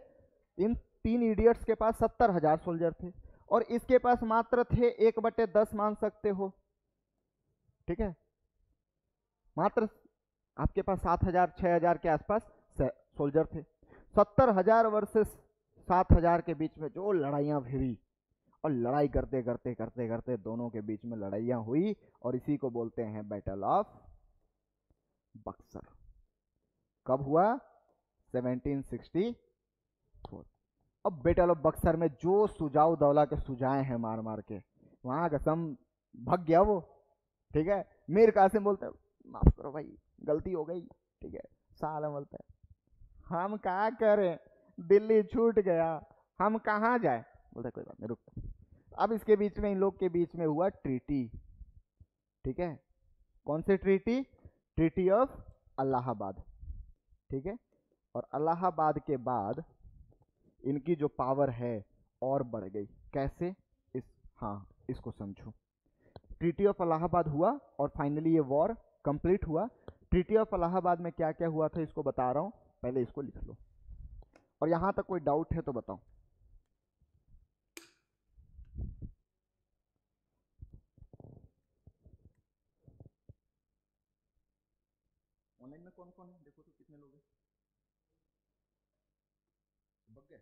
इन 3 इडियट्स के पास 70,000 सोल्जर थे। और इसके पास मात्र थे 1/10 मान सकते हो, ठीक है। मात्र आपके पास 7,000 6,000 के आसपास सोल्जर थे। 70,000 वर्सेस 7,000 के बीच में जो लड़ाइयां भिड़ी, और लड़ाई करते करते करते करते दोनों के बीच में लड़ाइयां हुई, और इसी को बोलते हैं बैटल ऑफ बक्सर। कब हुआ? 1764। अब बैटल ऑफ बक्सर में जो सुजाऊ दौला के सुजाए हैं मार मार के, वहां कसम भग गया वो, ठीक है। मीर कासिम बोलते हैं माफ करो भाई, गलती हो गई, ठीक है। साला बोलता है हम क्या करें, दिल्ली छूट गया, हम कहाँ जाए। बोलता कोई बात नहीं रुक। अब इसके बीच में इन लोग के बीच में हुआ ट्रीटी, ठीक है। कौन सी ट्रीटी? ट्रीटी ऑफ इलाहाबाद, ठीक है। और इलाहाबाद के बाद इनकी जो पावर है और बढ़ गई। कैसे? हाँ इसको समझो। ट्रीटी ऑफ इलाहाबाद हुआ और फाइनली ये वॉर कंप्लीट हुआ। ट्रीटी ऑफ इलाहाबाद में क्या क्या हुआ था इसको बता रहा हूँ, पहले इसको लिख लो। और यहां तक कोई डाउट है तो बताओ। ऑनलाइन में कौन कौन है देखो तो कितने लोग हैं, बग गए।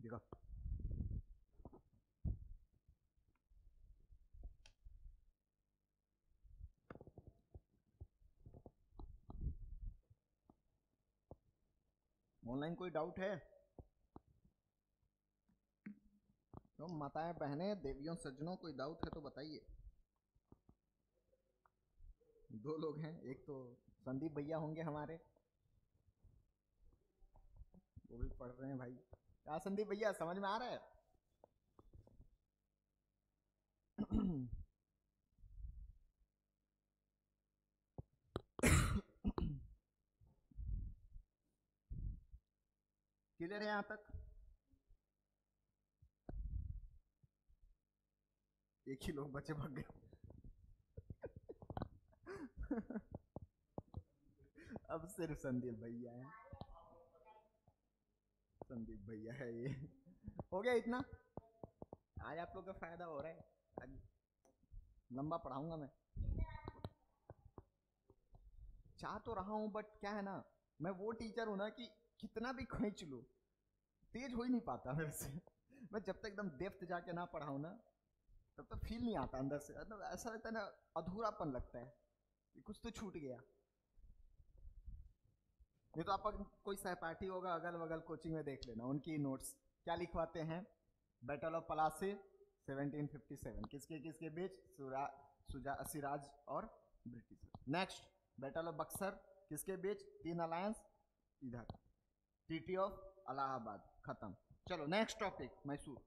देखो ऑनलाइन कोई डाउट है तो माताएं बहनें देवियों सज्जनों कोई डाउट है तो बताइए। दो लोग हैं, एक तो संदीप भैया होंगे हमारे, वो भी पढ़ रहे हैं भाई। क्या संदीप भैया समझ में आ रहा है? क्लियर है यहां तक? एक ही लोग बचे भाग गए। अब सिर्फ संदीप भैया है, संदीप भैया है ये। हो गया इतना, आज आप लोग का फायदा हो रहा है, आज लंबा पढ़ाऊंगा मैं। चाह तो रहा हूं बट क्या है ना, मैं वो टीचर हूं ना कि कितना भी खींच लो तेज हो ही नहीं पाता मेरे से। मैं जब तक एकदम डेप्थ जाके ना पढ़ाऊं ना तब तक फील नहीं आता अंदर से, मतलब ऐसा लगता है ना, अधूरापन लगता है कि कुछ तो छूट गया। नहीं तो आपका कोई सहपाठी होगा अगल बगल कोचिंग में, देख लेना उनकी नोट्स क्या लिखवाते हैं। बैटल ऑफ पलासी 1757 किसके किसके बीच, सिराज और British. Next battle of Buxar किसके बीच, तीन अलायंस इधर। ट्रीटी ऑफ इलाहाबाद खत्म। चलो नेक्स्ट टॉपिक मैसूर।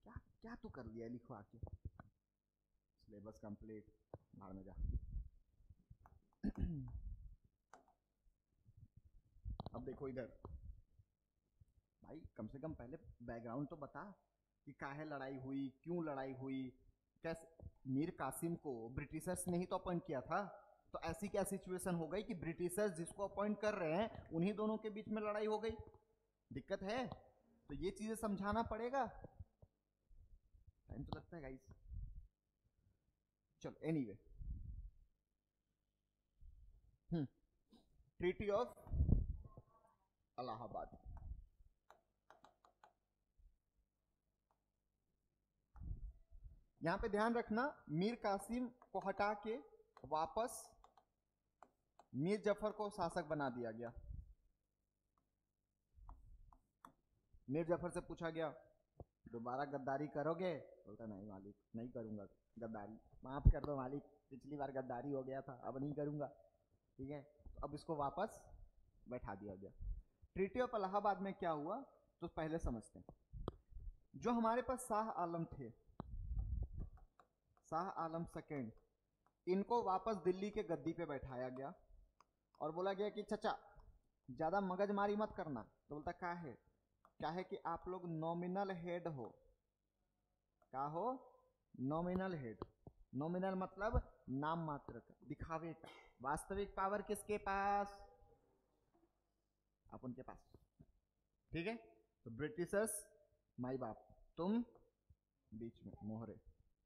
क्या क्या तू कर लिया लिखो आके, सिलेबस कंप्लीट, भाड़ में जा। अब देखो इधर भाई, कम से कम पहले बैकग्राउंड तो बता कि काहे लड़ाई हुई, क्यों लड़ाई हुई, कैसे। मीर कासिम को ब्रिटिशर्स ने ही तो अपॉइंट किया था, तो ऐसी क्या सिचुएशन हो गई कि ब्रिटिशर्स जिसको अपॉइंट कर रहे हैं उन्हीं दोनों के बीच में लड़ाई हो गई? दिक्कत है, तो ये चीजें समझाना पड़ेगा, टाइम तो लगता है गाइस। चलो एनीवे, ट्रीटी ऑफ इलाहाबाद। यहां पे ध्यान रखना, मीर कासिम को हटा के वापस मीर जफर को शासक बना दिया गया। मीर जफर से पूछा गया दोबारा गद्दारी करोगे, बोलता नहीं मालिक नहीं करूंगा गद्दारी, माफ कर दो मालिक, पिछली बार गद्दारी हो गया था अब नहीं करूंगा। ठीक है, तो अब इसको वापस बैठा दिया गया। ट्रीटी ऑफ इलाहाबाद में क्या हुआ तो पहले समझते हैं। जो हमारे पास शाह आलम थे, शाह आलम सेकेंड, इनको वापस दिल्ली के गद्दी पे बैठाया गया और बोला गया कि चचा ज्यादा मगजमारी मत करना। तो बोलता क्या है कि आप लोग नॉमिनल हेड हो। क्या हो? Nominal head. नॉमिनल मतलब नाम मात्र का, दिखावे का। वास्तविक पावर किसके पास? अपन के पास। ठीक है, तो ब्रिटिशर्स माई बाप, तुम बीच में मोहरे।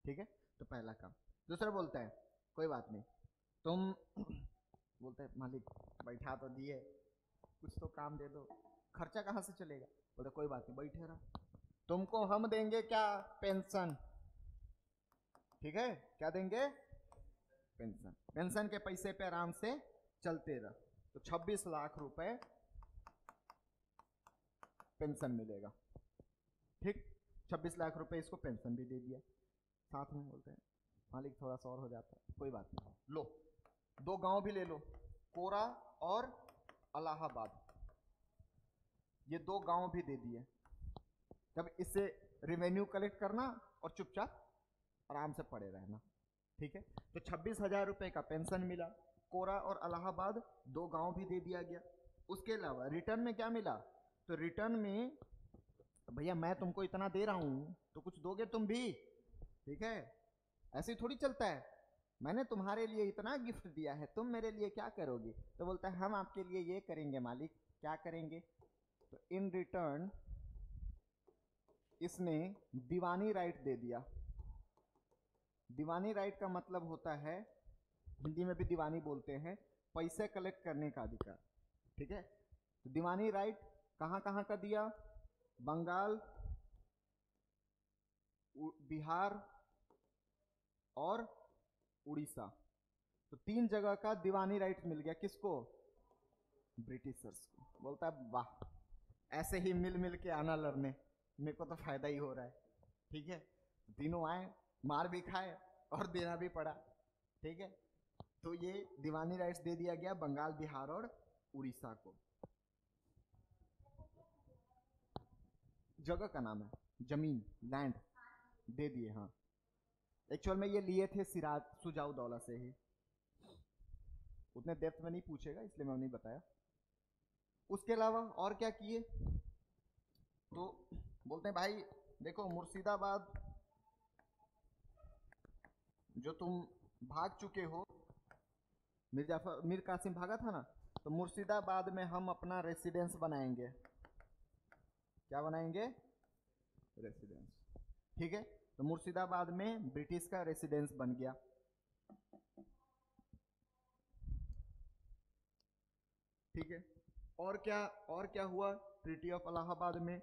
ठीक है, तो पहला काम। दूसरा बोलता है कोई बात नहीं, तुम बोलते हैं मालिक बैठा तो दिए, कुछ तो काम दे दो, खर्चा कहाँ से चलेगा? बोलते कोई बात नहीं बैठे रहो, तुमको हम देंगे क्या? पेंशन। ठीक है, क्या देंगे? पेंशन। पेंशन के पैसे पे आराम से चलते रह। तो 26 लाख रुपए पेंशन मिलेगा। ठीक, 26 लाख रुपए इसको पेंशन भी दे दिया साथ में। बोलते हैं मालिक थोड़ा सा और हो जाता है, कोई बात नहीं, लो दो गांव भी ले लो, कोरा और इलाहाबाद, ये दो गांव भी दे दिए। तब इससे रेवेन्यू कलेक्ट करना और चुपचाप आराम से पड़े रहना। ठीक है, तो 26,000 रुपए का पेंशन मिला, कोरा और इलाहाबाद दो गांव भी दे दिया गया। उसके अलावा रिटर्न में क्या मिला? तो रिटर्न में भैया मैं तुमको इतना दे रहा हूं तो कुछ दोगे तुम भी, ठीक है, ऐसे ही थोड़ी चलता है। मैंने तुम्हारे लिए इतना गिफ्ट दिया है, तुम मेरे लिए क्या करोगे? तो बोलता है हम आपके लिए ये करेंगे मालिक। क्या करेंगे? तो इन रिटर्न इसने दीवानी राइट दे दिया। दीवानी राइट का मतलब होता है, हिंदी में भी दीवानी बोलते हैं, पैसे कलेक्ट करने का अधिकार, ठीक है। तो दीवानी राइट कहां कहां का दिया? बंगाल, बिहार और उड़ीसा। तो 3 जगह का दीवानी राइट मिल गया किसको? ब्रिटिशर्स को। बोलता है वाह, ऐसे ही मिल मिल के आना लड़ने, मेरे को तो फायदा ही हो रहा है, ठीक है। तीनों आए, मार भी खाए और देना भी पड़ा, ठीक है। तो ये दीवानी राइट्स दे दिया गया बंगाल, बिहार और उड़ीसा को। जगह का नाम है, जमीन, लैंड दे दिए। हाँ, एक्चुअल में ये लिए थे सिराज सुजाउद्दौला से ही, उतने डेप्थ में नहीं पूछेगा इसलिए मैंने नहीं बताया। उसके अलावा और क्या किए? तो बोलते हैं भाई देखो मुर्शिदाबाद जो तुम भाग चुके हो, मीर कासिम भागा था ना, तो मुर्शिदाबाद में हम अपना रेसिडेंस बनाएंगे। क्या बनाएंगे? रेसिडेंस, ठीक है। तो मुर्शिदाबाद में ब्रिटिश का रेसिडेंस बन गया, ठीक है। और क्या हुआ? ट्रीटी ऑफ इलाहाबाद में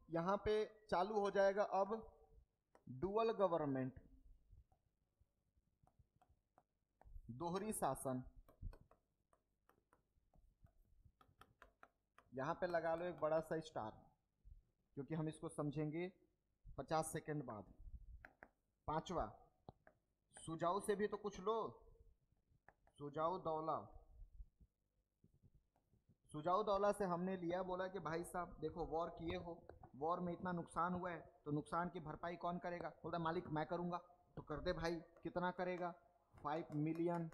यहां पे चालू हो जाएगा अब डुअल गवर्नमेंट, दोहरी शासन। यहां पे लगा लो एक बड़ा सा स्टार, क्योंकि हम इसको समझेंगे 50 सेकंड बाद। 5वां, सुजाऊ से भी तो कुछ लो, सुजाउद्दौला। सुजाउद्दौला से हमने लिया, बोला कि भाई साहब देखो वॉर किए हो, वॉर में इतना नुकसान हुआ है, तो नुकसान की भरपाई कौन करेगा? बोलता मालिक मैं करूंगा। तो कर दे भाई, कितना करेगा? 5 मिलियन।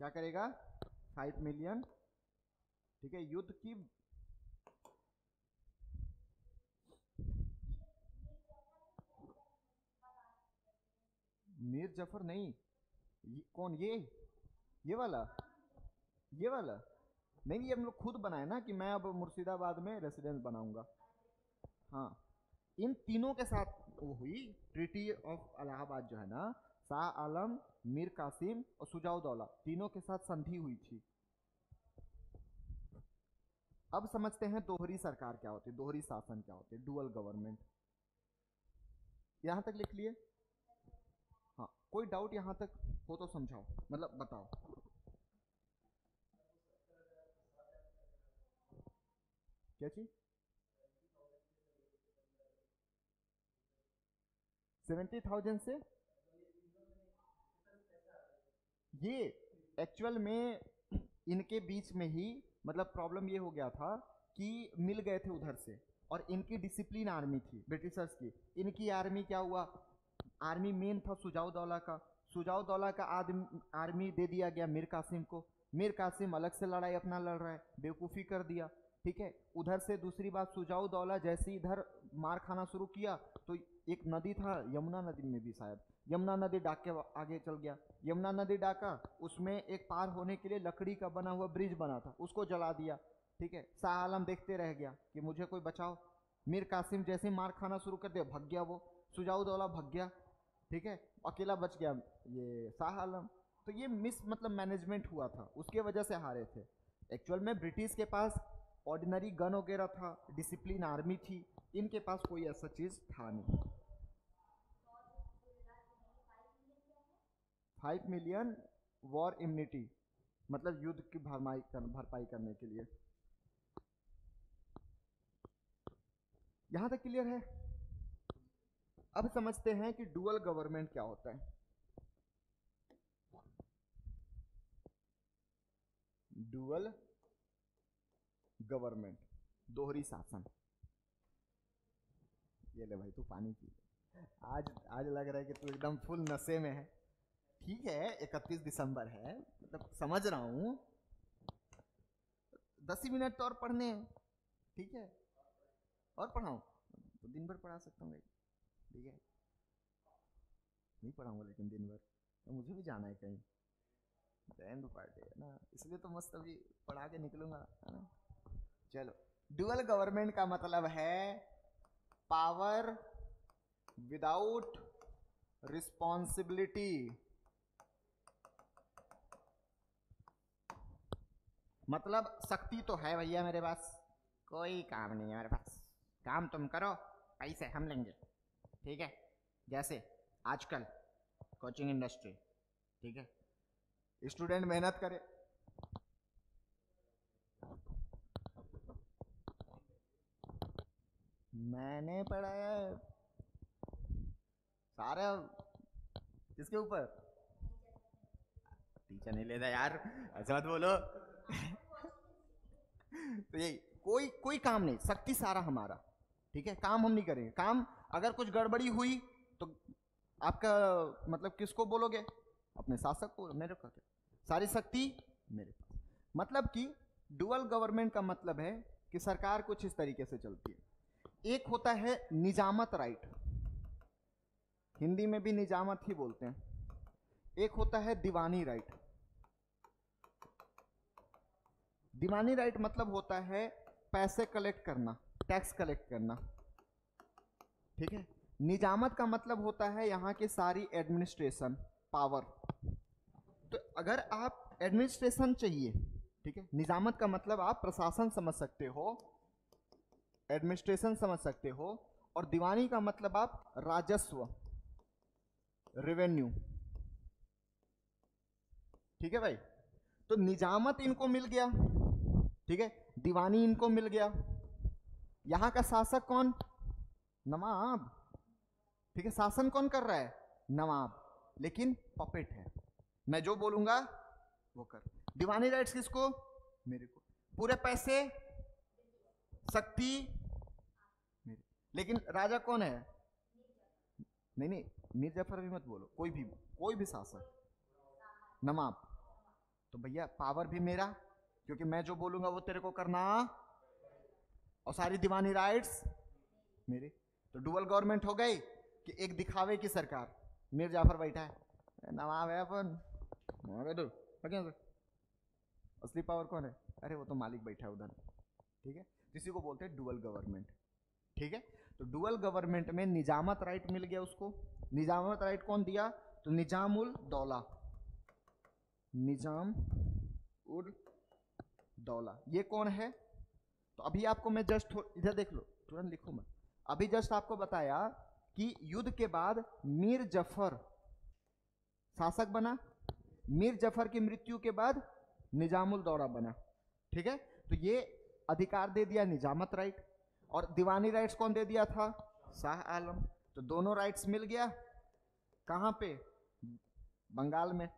क्या करेगा? 5 मिलियन, ठीक है। युद्ध की मीर जफर नहीं, कौन? ये वाला, ये वाला नहीं, ये हम लोग खुद बनाए ना कि मैं अब मुर्शिदाबाद में रेसिडेंस बनाऊंगा। हाँ, इन तीनों के साथ वो हुई ट्रीटी ऑफ इलाहाबाद जो है ना, शाह आलम, मीर कासिम और सुजाउद्दौला, तीनों के साथ संधि हुई थी। अब समझते हैं दोहरी सरकार क्या होती है, दोहरी शासन क्या होती है, डुअल गवर्नमेंट। यहां तक लिख लिए? हाँ, कोई डाउट यहां तक हो तो समझाओ, मतलब बताओ। क्या चीज? 70,000 से ये एक्चुअल में इनके बीच में ही मतलब प्रॉब्लम ये हो गया था कि मिल गए थे उधर से, और इनकी डिसिप्लिन आर्मी थी ब्रिटिशर्स की। इनकी आर्मी क्या हुआ? आर्मी मेन था सुजाउद्दौला का, सुजाउद्दौला का आर्मी दे दिया गया मीर कासिम को। मीर कासिम अलग से लड़ाई अपना लड़ रहा है, बेवकूफ़ी कर दिया, ठीक है। उधर से दूसरी बात, सुजाउद्दौला जैसे इधर मार खाना शुरू किया तो एक नदी था, यमुना नदी में भी शायद, यमुना नदी डाक के आगे चल गया। यमुना नदी डाका, उसमें एक पार होने के लिए लकड़ी का बना हुआ ब्रिज बना था, उसको जला दिया, ठीक है। शाह आलम देखते रह गया कि मुझे कोई बचाओ। मीर कासिम जैसे मार खाना शुरू कर दिया, भग गया वो, सुजाउद्दौला भग गया, ठीक है। अकेला बच गया ये शाह आलम। तो ये मतलब मैनेजमेंट हुआ था, उसके वजह से हारे थे। एक्चुअल में ब्रिटिश के पास ऑर्डिनरी गन वगैरह था, डिसिप्लिन आर्मी थी, इनके पास कोई ऐसा चीज था नहीं। 5 मिलियन वॉर इम्यूनिटी, मतलब युद्ध की भरपाई करने के लिए। यहां तक क्लियर है? अब समझते हैं कि डुअल गवर्नमेंट क्या होता है। डुअल गवर्नमेंट, दोहरी शासन। ये ले भाई तू पानी पी। आज लग रहा है कि तू एकदम फुल नशे में है। ठीक है, 31 दिसंबर है, मतलब समझ रहा हूं, 10 ही मिनट तो और पढ़ने हैं, ठीक है, और पढ़ाऊं तो दिन भर पढ़ा सकता हूँ, ठीक है, नहीं पढ़ाऊंगा लेकिन दिन भर तो मुझे भी जाना है कहीं, एंड पार्टी है ना, इसलिए तो मस्त अभी पढ़ा के निकलूंगा, है ना। चलो, डुअल गवर्नमेंट का मतलब है पावर विदाउट रिस्पॉन्सिबिलिटी, मतलब शक्ति तो है भैया मेरे पास, कोई काम नहीं है मेरे पास, काम तुम करो, पैसे हम लेंगे, ठीक है। जैसे आजकल कोचिंग इंडस्ट्री, ठीक है, स्टूडेंट मेहनत करे, मैंने पढ़ाया सारे किसके ऊपर, टीचर नहीं लेता यार, ऐसा मत बोलो तो यही कोई कोई काम नहीं, शक्ति सारा हमारा, ठीक है, काम हम नहीं करेंगे, काम अगर कुछ गड़बड़ी हुई तो आपका मतलब किसको बोलोगे, अपने शासक को, मेरे को, सारी शक्ति मेरे पास। मतलब कि डुअल गवर्नमेंट का मतलब है कि सरकार कुछ इस तरीके से चलती है। एक होता है निजामत राइट, हिंदी में भी निजामत ही बोलते हैं, एक होता है दीवानी राइट। दीवानी राइट मतलब होता है पैसे कलेक्ट करना, टैक्स कलेक्ट करना, ठीक है। निजामत का मतलब होता है यहाँ की सारी एडमिनिस्ट्रेशन पावर। तो अगर आप एडमिनिस्ट्रेशन चाहिए, ठीक है, निजामत का मतलब आप प्रशासन समझ सकते हो, एडमिनिस्ट्रेशन समझ सकते हो, और दीवानी का मतलब आप राजस्व, रेवेन्यू, ठीक है भाई। तो निजामत इनको मिल गया, ठीक है, दीवानी इनको मिल गया, यहां का शासक कौन, नवाब, ठीक है, शासन कौन कर रहा है, नवाब, लेकिन पपेट है, मैं जो बोलूंगा वो कर। दीवानी राइट्स किसको, मेरे को, पूरे पैसे शक्ति मेरे, लेकिन राजा कौन है, नहीं नहीं मीर जफर भी मत बोलो, कोई भी शासक, नवाब, तो भैया पावर भी मेरा, क्योंकि मैं जो बोलूंगा वो तेरे को करना, और सारी दीवानी राइट्स मेरे। तो डुअल गवर्नमेंट हो गई कि एक दिखावे की सरकार, मीर जाफर बैठा है, नवाब है अपन, असली पावर कौन है, अरे वो तो मालिक बैठा है उधर, ठीक है। किसी को बोलते हैं डुअल गवर्नमेंट, ठीक है। तो डुअल गवर्नमेंट में निजामत राइट मिल गया उसको, निजामत राइट कौन दिया, तो निजामुल दौला, निजाम उल दौला, ये कौन है। तो अभी आपको मैं जस्ट इधर देख लो, तुरंत लिखो मत, अभी जस्ट आपको बताया कि युद्ध के बाद मीर जफर शासक बना, मीर जफर की मृत्यु के बाद निजामुल दौला बना, ठीक है। तो ये अधिकार दे दिया निजामत राइट, और दीवानी राइट्स कौन दे दिया था, शाह आलम। तो दोनों राइट्स मिल गया, कहां पे, बंगाल में।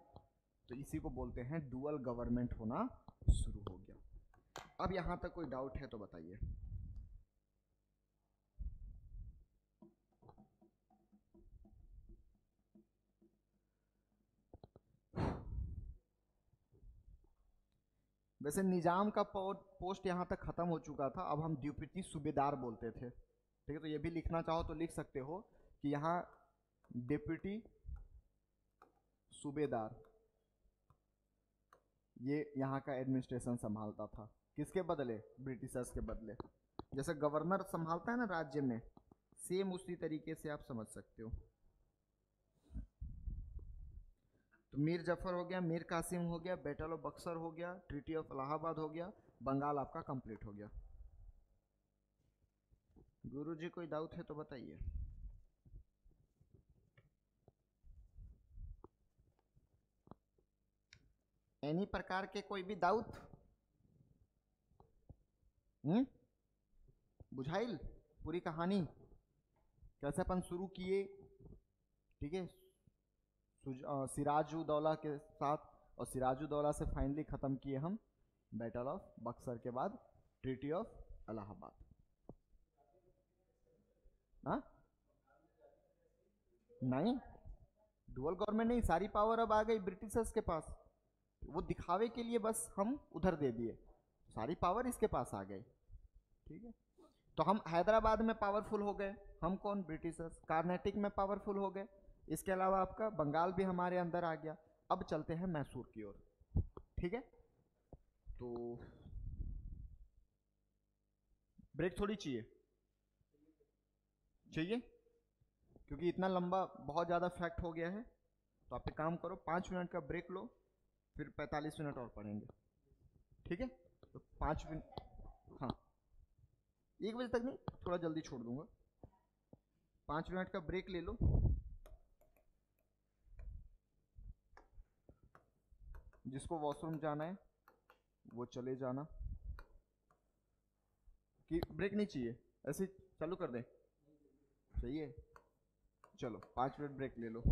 तो इसी को बोलते हैं डुअल गवर्नमेंट होना शुरू हो गया। अब यहां तक कोई डाउट है तो बताइए। वैसे निजाम का पोस्ट यहां तक खत्म हो चुका था, अब हम ड्यूटी सूबेदार बोलते थे, ठीक है। तो ये भी लिखना चाहो तो लिख सकते हो कि यहाँ डिप्टी सूबेदार, ये यहाँ का एडमिनिस्ट्रेशन संभालता था, किसके बदले, ब्रिटिशर्स के बदले। जैसे गवर्नर संभालता है ना राज्य में, सेम उसी तरीके से आप समझ सकते हो। तो मीर जफर हो गया, मीर कासिम हो गया, बैटल ऑफ बक्सर हो गया, ट्रीटी ऑफ इलाहाबाद हो गया, बंगाल आपका कंप्लीट हो गया। गुरुजी कोई डाउट है तो बताइए। एनी प्रकार के कोई भी डाउट, बुझाइल पूरी कहानी कैसे अपन शुरू किए, ठीक है, सिराजुद्दौला के साथ, और सिराजुद्दौला से फाइनली खत्म किए हम बैटल ऑफ बक्सर के बाद ट्रीटी ऑफ इलाहाबाद। हाँ नहीं, डुअल गवर्नमेंट नहीं, सारी पावर अब आ गई ब्रिटिशर्स के पास, वो दिखावे के लिए बस हम उधर दे दिए, सारी पावर इसके पास आ गई। ठीक है, तो हम हैदराबाद में पावरफुल हो गए, हम कौन, ब्रिटिशर्स। कार्नेटिक में पावरफुल हो गए, इसके अलावा आपका बंगाल भी हमारे अंदर आ गया। अब चलते हैं मैसूर की ओर। ठीक है, तो ब्रेक थोड़ी चाहिए, चाहिए, क्योंकि इतना लंबा बहुत ज़्यादा फैक्ट हो गया है। तो आप एक काम करो, 5 मिनट का ब्रेक लो, फिर 45 मिनट और पढ़ेंगे। ठीक है, तो 5 मिनट, हाँ 1 बजे तक नहीं, थोड़ा जल्दी छोड़ दूंगा। 5 मिनट का ब्रेक ले लो, जिसको वॉशरूम जाना है वो चले जाना। कि ब्रेक नहीं चाहिए, ऐसे चालू कर दें, चाहिए? चलो 5 मिनट ब्रेक ले लो।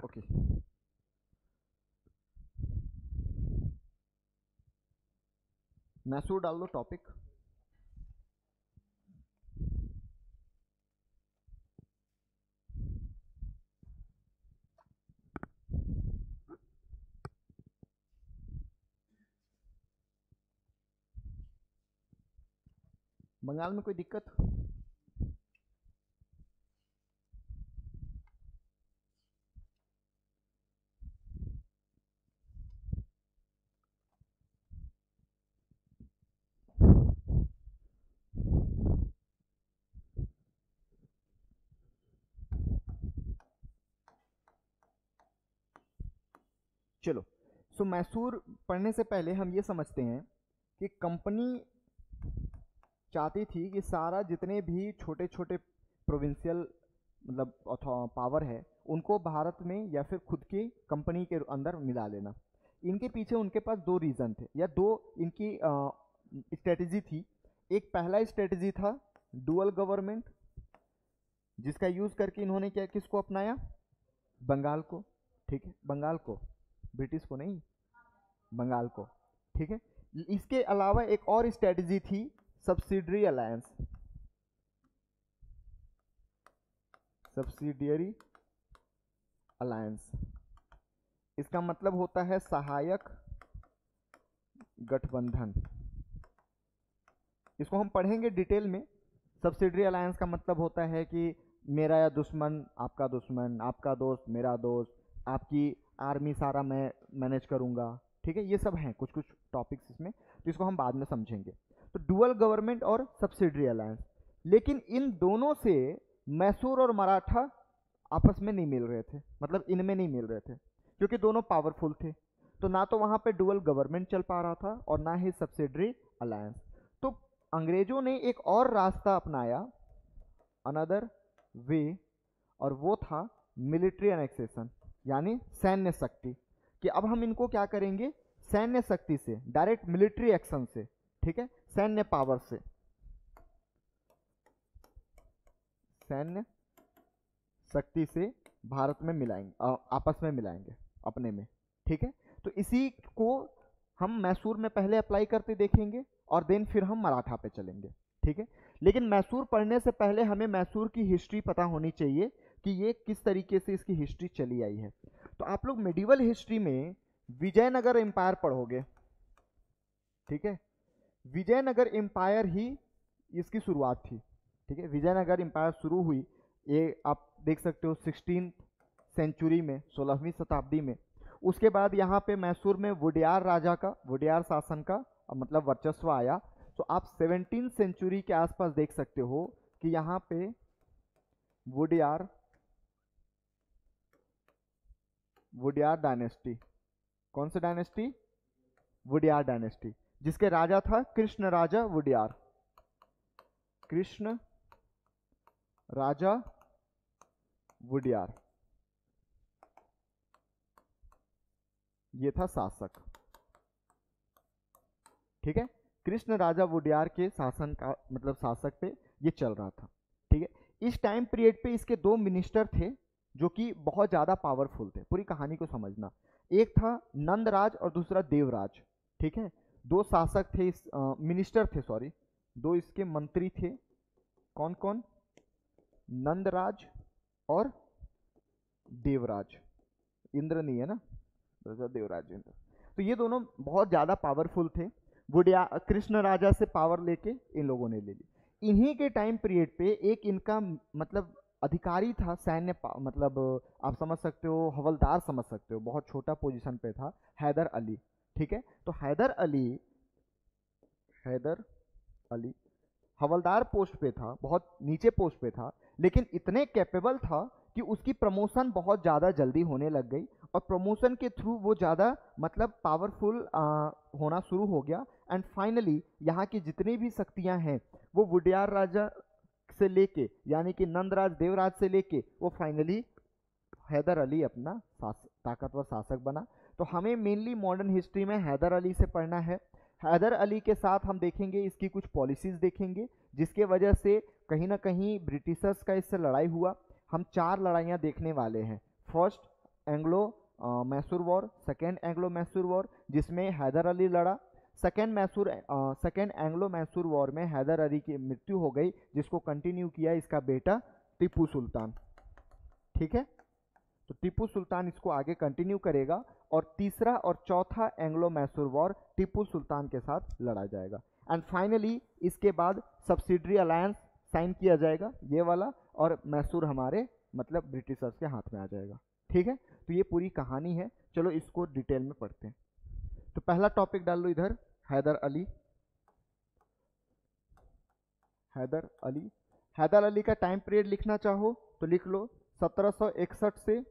ओके, मैसूर डाल दो टॉपिक। बंगाल में कोई दिक्कत? चलो, सो मैसूर पढ़ने से पहले हम ये समझते हैं कि कंपनी चाहती थी कि सारा जितने भी छोटे छोटे प्रोविंशियल मतलब पावर है उनको भारत में या फिर खुद की कंपनी के अंदर मिला लेना। इनके पीछे उनके पास दो रीज़न थे या दो इनकी स्ट्रेटजी थी। एक पहला स्ट्रेटजी था डुअल गवर्नमेंट, जिसका यूज़ करके इन्होंने क्या किसको अपनाया? बंगाल को। ठीक है, बंगाल को, ब्रिटिश को नहीं, बंगाल को। ठीक है, इसके अलावा एक और स्ट्रेटजी थी सब्सिडियरी अलायंस, सब्सिडियरी अलायंस। इसका मतलब होता है सहायक गठबंधन। इसको हम पढ़ेंगे डिटेल में। सब्सिडियरी अलायंस का मतलब होता है कि मेरा या दुश्मन आपका दुश्मन, आपका दोस्त मेरा दोस्त, आपकी आर्मी सारा मैं मैनेज करूंगा। ठीक है, ये सब हैं कुछ कुछ टॉपिक्स इसमें, तो इसको हम बाद में समझेंगे। तो डुअल गवर्नमेंट और सब्सिडियरी अलायंस, लेकिन इन दोनों से मैसूर और मराठा आपस में नहीं मिल रहे थे, मतलब इनमें नहीं मिल रहे थे, क्योंकि दोनों पावरफुल थे। तो ना तो वहां पे डुअल गवर्नमेंट चल पा रहा था और ना ही सब्सिडियरी अलायंस। तो अंग्रेजों ने एक और रास्ता अपनाया, अनदर वे, और वो था मिलिट्री एनेक्सेशन, यानी सैन्य शक्ति। कि अब हम इनको क्या करेंगे? सैन्य शक्ति से, डायरेक्ट मिलिट्री एक्शन से, ठीक है, सैन्य पावर से, सैन्य शक्ति से भारत में मिलाएंगे, आपस में मिलाएंगे अपने में। ठीक है, तो इसी को हम मैसूर में पहले अप्लाई करते देखेंगे और देन फिर हम मराठा पे चलेंगे। ठीक है, लेकिन मैसूर पढ़ने से पहले हमें मैसूर की हिस्ट्री पता होनी चाहिए कि ये किस तरीके से इसकी हिस्ट्री चली आई है। तो आप लोग मेडिवल हिस्ट्री में विजयनगर एम्पायर पढ़ोगे। ठीक है, विजयनगर एम्पायर ही इसकी शुरुआत थी। ठीक है, विजयनगर एम्पायर शुरू हुई, ये आप देख सकते हो 16th सेंचुरी में, 16वीं शताब्दी में। उसके बाद यहाँ पे मैसूर में वुडियार राजा का, वुडियार शासन का मतलब वर्चस्व आया। तो आप 17th सेंचुरी के आसपास देख सकते हो कि यहाँ पे वुडियार डायनेस्टी, कौन सा डायनेस्टी? वुडियार डायनेस्टी, जिसके राजा था कृष्ण राजा वुडियार, कृष्ण राजा वुडियार, ये था शासक। ठीक है, कृष्ण राजा वुडियार के शासन का मतलब शासक पे ये चल रहा था। ठीक है, इस टाइम पीरियड पे इसके दो मिनिस्टर थे जो कि बहुत ज़्यादा पावरफुल थे। पूरी कहानी को समझना, एक था नंदराज और दूसरा देवराज। ठीक है, दो शासक थे, इस मिनिस्टर थे, सॉरी, दो इसके मंत्री थे। कौन कौन? नंदराज और देवराज। इंद्र नहीं है ना, देवराज इंद्र। तो ये दोनों बहुत ज़्यादा पावरफुल थे। वुडिया कृष्ण राजा से पावर लेके इन लोगों ने ले ली। इन्हीं के टाइम पीरियड पे एक इनका मतलब अधिकारी था सैन्य, मतलब आप समझ सकते हो, हवलदार समझ सकते हो, बहुत छोटा पोजीशन पे था, हैदर अली। ठीक है, तो हैदर अली हवलदार पोस्ट पे था, बहुत नीचे पोस्ट पे था, लेकिन इतने कैपेबल था कि उसकी प्रमोशन बहुत ज़्यादा जल्दी होने लग गई और प्रमोशन के थ्रू वो ज़्यादा मतलब पावरफुल होना शुरू हो गया। एंड फाइनली यहाँ की जितनी भी शक्तियाँ हैं वो वुडियार राजा से लेके, यानी कि नंदराज देवराज से लेके, वो फाइनली हैदर अली अपना ताकतवर शासक बना। तो हमें मेनली मॉडर्न हिस्ट्री में हैदर अली से पढ़ना है। हैदर अली के साथ हम देखेंगे इसकी कुछ पॉलिसीज देखेंगे, जिसके वजह से कहीं ना कहीं ब्रिटिशर्स का इससे लड़ाई हुआ। हम 4 लड़ाइयाँ देखने वाले हैं। First Anglo Mysore war, second Anglo Mysore war जिसमें हैदर अली लड़ा। सेकेंड एंग्लो मैसूर वॉर में हैदर अली की मृत्यु हो गई, जिसको कंटिन्यू किया इसका बेटा टीपू सुल्तान। ठीक है, तो टीपू सुल्तान इसको आगे कंटिन्यू करेगा। और तीसरा और चौथा एंग्लो मैसूर वॉर टीपू सुल्तान के साथ लड़ा जाएगा। एंड फाइनली इसके बाद सब्सिडरी अलायंस साइन किया जाएगा, ये वाला, और मैसूर हमारे मतलब ब्रिटिशर्स के हाथ में आ जाएगा। ठीक है, तो ये पूरी कहानी है। चलो इसको डिटेल में पढ़ते हैं। तो पहला टॉपिक डाल लो इधर, हैदर अली। हैदर अली, हैदर अली का टाइम पीरियड लिखना चाहो तो लिख लो 1761 से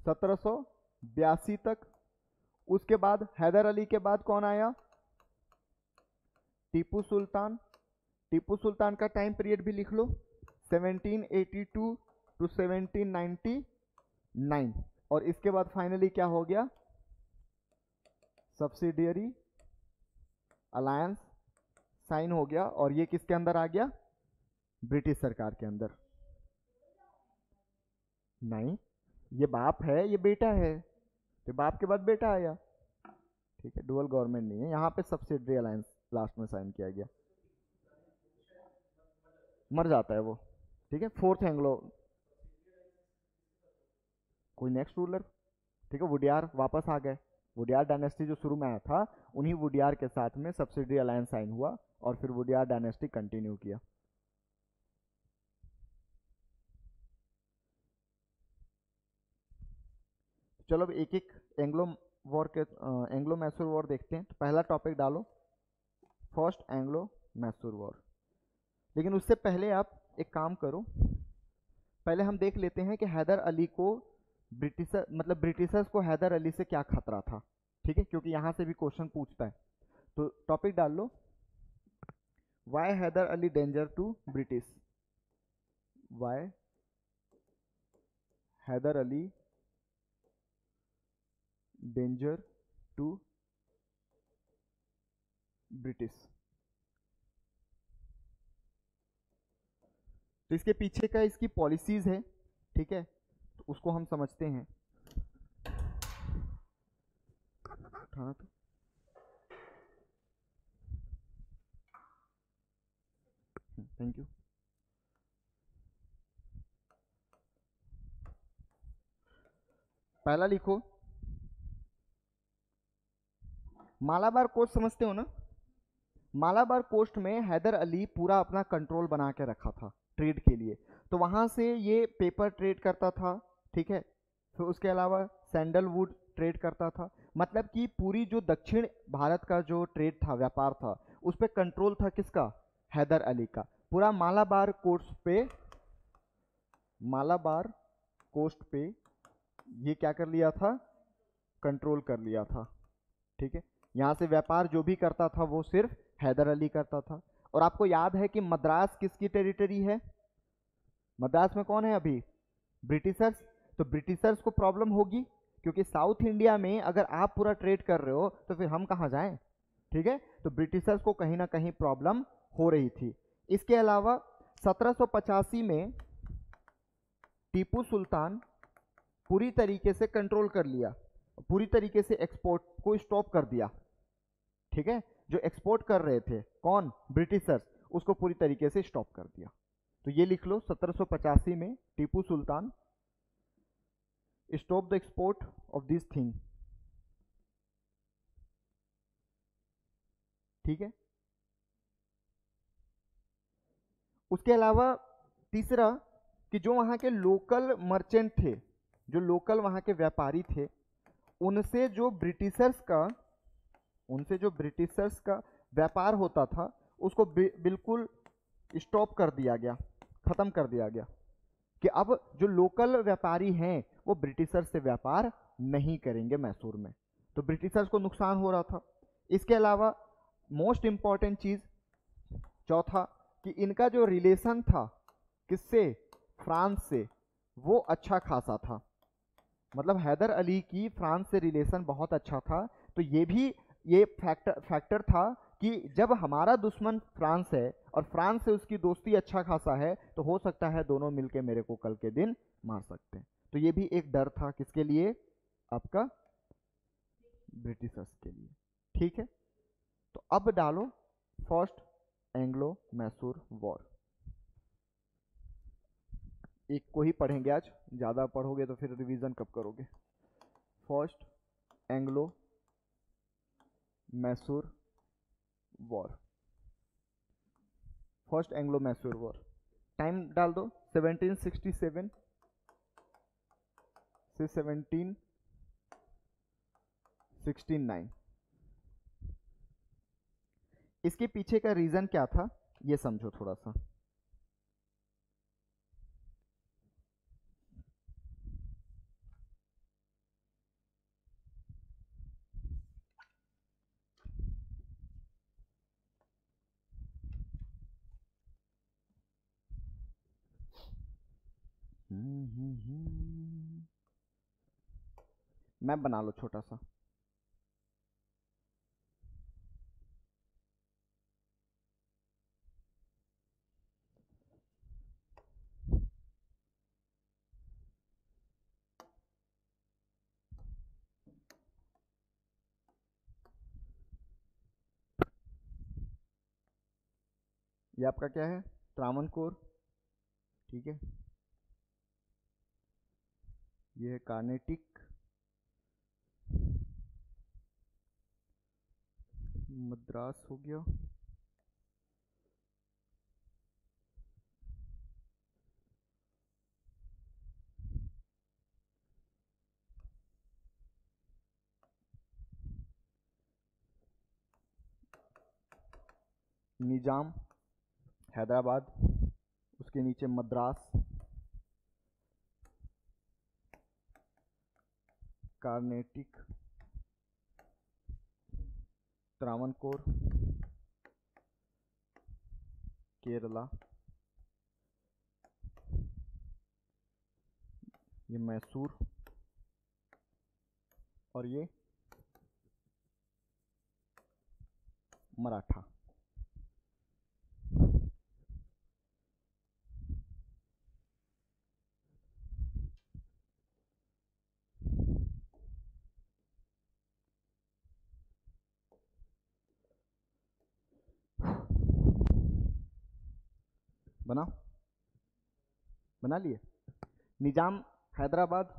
1782 तक। उसके बाद हैदर अली के बाद कौन आया? टीपू सुल्तान। टीपू सुल्तान का टाइम पीरियड भी लिख लो 1782 टू 1799। और इसके बाद फाइनली क्या हो गया? सब्सिडियरी अलायंस साइन हो गया। और ये किसके अंदर आ गया? ब्रिटिश सरकार के अंदर। नहीं, ये बाप है, ये बेटा है, तो बाप के बाद बेटा आया। ठीक है, डुअल गवर्नमेंट नहीं है यहाँ पे, सब्सिडियरी अलायंस लास्ट में साइन किया गया। मर जाता है वो। ठीक है, फोर्थ एंग्लो, कोई नेक्स्ट रूलर। ठीक है, वुडियार वापस आ गए। वुडियार डायनेस्टी जो शुरू में आया था, उन्हीं वुडियार के साथ में सब्सिडियरी अलायंस साइन हुआ और फिर वुडियार डायनेस्टी कंटिन्यू किया। चलो अब एक एक एंग्लो मैसूर वॉर देखते हैं। तो पहला टॉपिक डालो, फर्स्ट एंग्लो मैसूर वॉर। लेकिन उससे पहले आप एक काम करो, पहले हम देख लेते हैं कि हैदर अली को ब्रिटिशर्स को हैदर अली से क्या खतरा था। ठीक है, क्योंकि यहां से भी क्वेश्चन पूछता है। तो टॉपिक डाल लो, why Hyder Ali danger to British. Why Hyder Ali danger to British. तो इसके पीछे का इसकी पॉलिसीज है। ठीक है, तो उसको हम समझते हैं। हाँ, तो थैंक यू। पहला लिखो, मालाबार कोस्ट समझते हो ना? मालाबार कोस्ट में हैदर अली पूरा अपना कंट्रोल बना के रखा था ट्रेड के लिए। तो वहां से ये पेपर ट्रेड करता था। ठीक है, फिर उसके अलावा सैंडलवुड ट्रेड करता था। मतलब कि पूरी जो दक्षिण भारत का जो ट्रेड था, व्यापार था, उस पर कंट्रोल था किसका? हैदर अली का। पूरा मालाबार कोस्ट पे ये क्या कर लिया था? कंट्रोल कर लिया था। ठीक है, यहाँ से व्यापार जो भी करता था वो सिर्फ हैदर अली करता था। और आपको याद है कि मद्रास किसकी टेरिटरी है? मद्रास में कौन है अभी? ब्रिटिशर्स। तो ब्रिटिशर्स को प्रॉब्लम होगी, क्योंकि साउथ इंडिया में अगर आप पूरा ट्रेड कर रहे हो तो फिर हम कहाँ जाएं? ठीक है, तो ब्रिटिशर्स को कहीं ना कहीं प्रॉब्लम हो रही थी। इसके अलावा 1785 में टीपू सुल्तान पूरी तरीके से कंट्रोल कर लिया, पूरी तरीके से एक्सपोर्ट को स्टॉप कर दिया। ठीक है, जो एक्सपोर्ट कर रहे थे कौन? ब्रिटिशर्स, उसको पूरी तरीके से स्टॉप कर दिया। तो ये लिख लो, 1785 में Tipu Sultan stop the export of this thing. ठीक है, उसके अलावा तीसरा कि जो वहां के लोकल मर्चेंट थे, जो लोकल वहां के व्यापारी थे, उनसे जो ब्रिटिशर्स का व्यापार होता था उसको बिल्कुल स्टॉप कर दिया गया, खत्म कर दिया गया, कि अब जो लोकल व्यापारी हैं वो ब्रिटिशर्स से व्यापार नहीं करेंगे मैसूर में। तो ब्रिटिशर्स को नुकसान हो रहा था। इसके अलावा मोस्ट इंपॉर्टेंट चीज चौथा, कि इनका जो रिलेशन था किससे? फ्रांस से, वो अच्छा खासा था। मतलब हैदर अली की फ्रांस से रिलेशन बहुत अच्छा था। तो ये फैक्टर था कि जब हमारा दुश्मन फ्रांस है और फ्रांस से उसकी दोस्ती अच्छा खासा है, तो हो सकता है दोनों मिलके मेरे को कल के दिन मार सकते हैं। तो ये भी एक डर था किसके लिए, आपका ब्रिटिशर्स के लिए। ठीक है, तो अब डालो फर्स्ट एंग्लो मैसूर वॉर। एक को ही पढ़ेंगे आज, ज़्यादा पढ़ोगे तो फिर रिवीजन कब करोगे। First Anglo Mysore war, first Anglo Mysore war. Time डाल दो 1767 से 1769। इसके पीछे का रीजन क्या था ये समझो थोड़ा सा। मैप बना लो छोटा सा। ये आपका क्या है, त्रावणकोर। ठीक है, ये है कार्नेटिक, मद्रास हो गया, निजाम हैदराबाद, उसके नीचे मद्रास, कार्नेटिक, त्रावणकोर, केरला, ये मैसूर, और ये मराठा। बना बना लिए। निजाम हैदराबाद,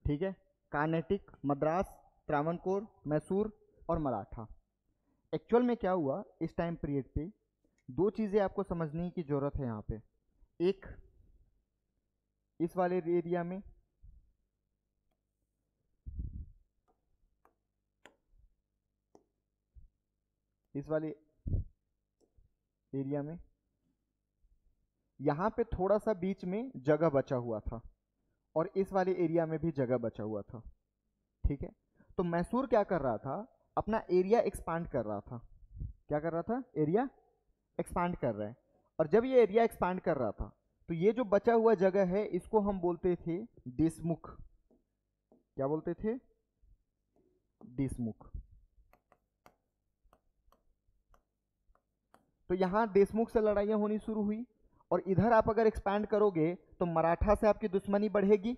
ठीक है, कार्नेटिक, मद्रास, त्रावणकोर, मैसूर और मराठा। एक्चुअल में क्या हुआ इस टाइम पीरियड पे, दो चीज़ें आपको समझने की ज़रूरत है यहाँ पे। एक, इस वाले एरिया में इस वाले एरिया में यहाँ पे थोड़ा सा बीच में जगह बचा हुआ था, और इस वाले एरिया में भी जगह बचा हुआ था। ठीक है, तो मैसूर क्या कर रहा था, अपना एरिया एक्सपांड कर रहा था। क्या कर रहा था, एरिया एक्सपांड कर रहा है। और जब ये एरिया एक्सपांड कर रहा था तो ये जो बचा हुआ जगह है इसको हम बोलते थे देशमुख। क्या बोलते थे, देशमुख। तो यहां देशमुख से लड़ाइयां होनी शुरू हुई, और इधर आप अगर एक्सपैंड करोगे तो मराठा से आपकी दुश्मनी बढ़ेगी,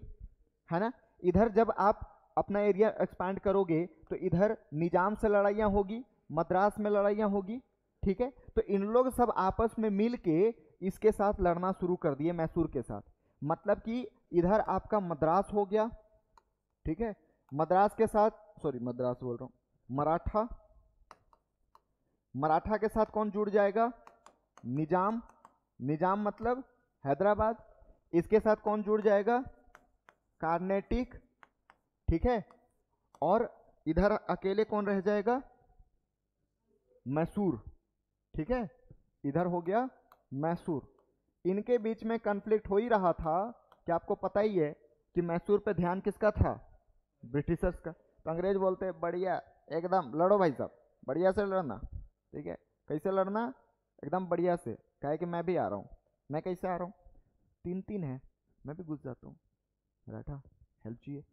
है ना। इधर जब आप अपना एरिया एक्सपैंड करोगे तो इधर निजाम से लड़ाइयां होगी, मद्रास में लड़ाइयां होगी। ठीक है, तो इन लोग सब आपस में मिल के इसके साथ लड़ना शुरू कर दिए, मैसूर के साथ। मतलब कि इधर आपका मद्रास हो गया, ठीक है, मद्रास के साथ, सॉरी मद्रास बोल रहा हूं, मराठा, मराठा के साथ कौन जुड़ जाएगा, निजाम, निजाम मतलब हैदराबाद, इसके साथ कौन जुड़ जाएगा, कार्नेटिक। ठीक है, और इधर अकेले कौन रह जाएगा, मैसूर। ठीक है, इधर हो गया मैसूर। इनके बीच में कन्फ्लिक्ट हो ही रहा था कि आपको पता ही है कि मैसूर पे ध्यान किसका था, ब्रिटिशर्स का। तो अंग्रेज बोलते हैं बढ़िया, एकदम लड़ो भाई साहब, बढ़िया से लड़ना। ठीक है, कैसे लड़ना, एकदम बढ़िया से, कहे कि मैं भी आ रहा हूँ। मैं कैसे आ रहा हूँ, 3-3 है, मैं भी घुस जाता हूँ। मराठा हेल्प चाहिए,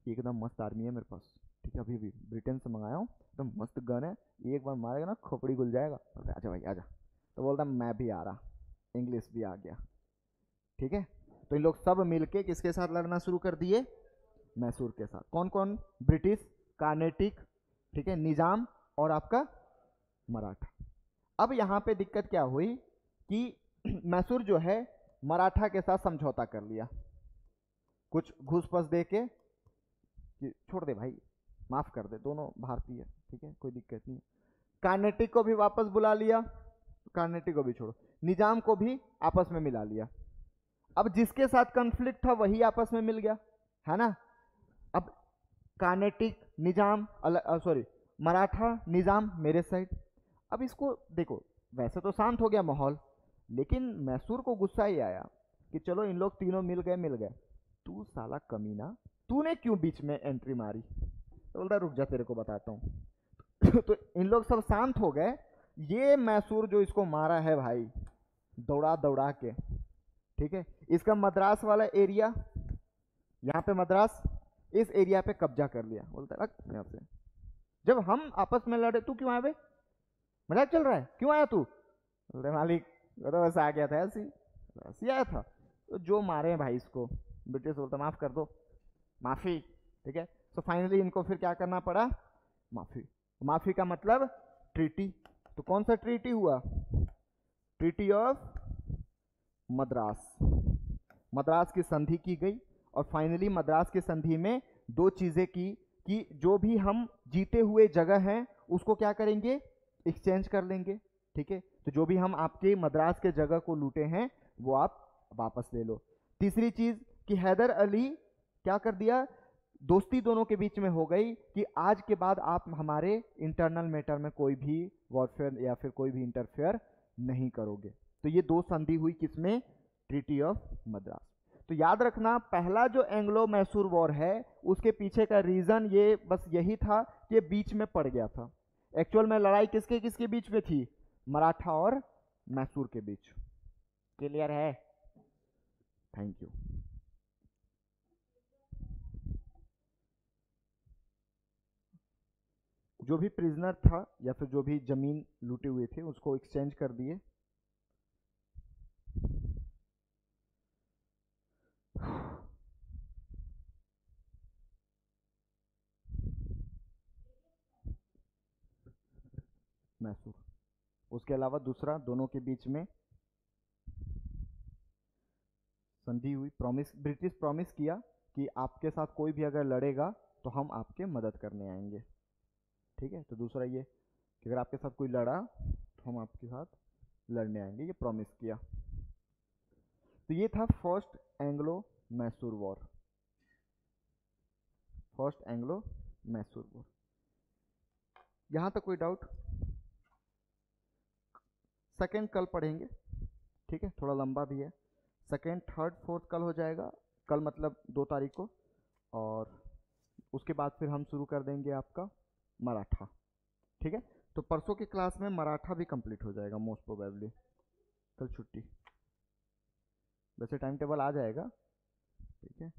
एकदम मस्त आर्मी है मेरे पास। ठीक है, अभी भी ब्रिटेन से मंगाया हूँ, एकदम मस्त गन है, एक बार मारेगा ना खोपड़ी खुल जाएगा। आजा भाई आजा, तो बोलता मैं भी आ रहा, इंग्लिश भी आ गया। ठीक है, तो इन लोग सब मिलके किसके साथ लड़ना शुरू कर दिए? मैसूर के साथ। कौन कौन? ब्रिटिश, कार्नेटिक, ठीक है, निजाम और आपका मराठा। अब यहाँ पे दिक्कत क्या हुई कि मैसूर जो है मराठा के साथ समझौता कर लिया, कुछ घूस पस दे के कि छोड़ दे भाई, माफ कर दे, दोनों भारतीय, ठीक है, कोई दिक्कत नहीं। कार्नेटिक को भी वापस बुला लिया, कार्नेटिक को भी छोड़ो, निजाम को भी आपस में मिला लिया। अब जिसके साथ कॉन्फ्लिक्ट था वही आपस में मिल गया, है ना। अब कार्नेटिक, निजाम, सॉरी, मराठा, निजाम मेरे साइड। अब इसको देखो, वैसे तो शांत हो गया माहौल, लेकिन मैसूर को गुस्सा ही आया कि चलो इन लोग तीनों मिल गए, तू साला कमीना, तूने क्यों बीच में एंट्री मारी? तो बोलता रुक जा तेरे को बताता हूँ। तो इन लोग सब शांत हो गए। ये मैसूर जो इसको मारा है भाई, दौड़ा दौड़ा के, ठीक है, इसका मद्रास वाला एरिया, यहाँ पे मद्रास, इस एरिया पे कब्जा कर लिया। बोलता है यहाँ से, जब हम आपस में लड़े तू क्यों आया बे? मजाक चल रहा है, क्यों आया तू? बोलते मालिक वो तो बस आ गया था, ऐसी आया था। तो जो मारे भाई इसको, ब्रिटिश बोलता माफ कर दो, माफी, ठीक है। तो फाइनली इनको फिर क्या करना पड़ा? माफी। माफी का मतलब ट्रीटी। तो कौन सा ट्रीटी हुआ? Treaty of Madras. मद्रास की संधि की गई और फाइनली मद्रास की संधि में दो चीजें की कि जो भी हम जीते हुए जगह हैं उसको क्या करेंगे? एक्सचेंज कर लेंगे, ठीक है। तो जो भी हम आपके मद्रास के जगह को लूटे हैं वो आप वापस ले लो। तीसरी चीज कि हैदर अली क्या कर दिया? दोस्ती दोनों के बीच में हो गई कि आज के बाद आप हमारे इंटरनल मैटर में कोई भी वॉरफेयर या फिर कोई भी इंटरफेयर नहीं करोगे। तो ये दो संधि हुई किसमें? Treaty of Madras. तो याद रखना, पहला जो एंग्लो मैसूर वॉर है उसके पीछे का रीजन ये बस यही था कि बीच में पड़ गया था। एक्चुअल में लड़ाई किसके किसके बीच में थी? मराठा और मैसूर के बीच। क्लियर है? Thank you. जो भी प्रिजनर था या फिर जो भी जमीन लूटे हुए थे उसको एक्सचेंज कर दिए। मैसूर, उसके अलावा दूसरा दोनों के बीच में संधि हुई। प्रॉमिस, ब्रिटिश प्रॉमिस किया कि आपके साथ कोई भी अगर लड़ेगा तो हम आपके मदद करने आएंगे, ठीक है। तो दूसरा ये कि अगर आपके साथ कोई लड़ा तो हम आपके साथ लड़ने आएंगे, ये प्रॉमिस किया। तो ये था first Anglo Mysore war. First Anglo Mysore war. यहां तक कोई डाउट? सेकेंड कल पढ़ेंगे, ठीक है, थोड़ा लंबा भी है। सेकेंड, थर्ड, फोर्थ कल हो जाएगा। कल मतलब 2 तारीख को। और उसके बाद फिर हम शुरू कर देंगे आपका मराठा, ठीक है। तो परसों की क्लास में मराठा भी कंप्लीट हो जाएगा मोस्ट प्रोबेबली। कल छुट्टी, वैसे टाइम टेबल आ जाएगा, ठीक है।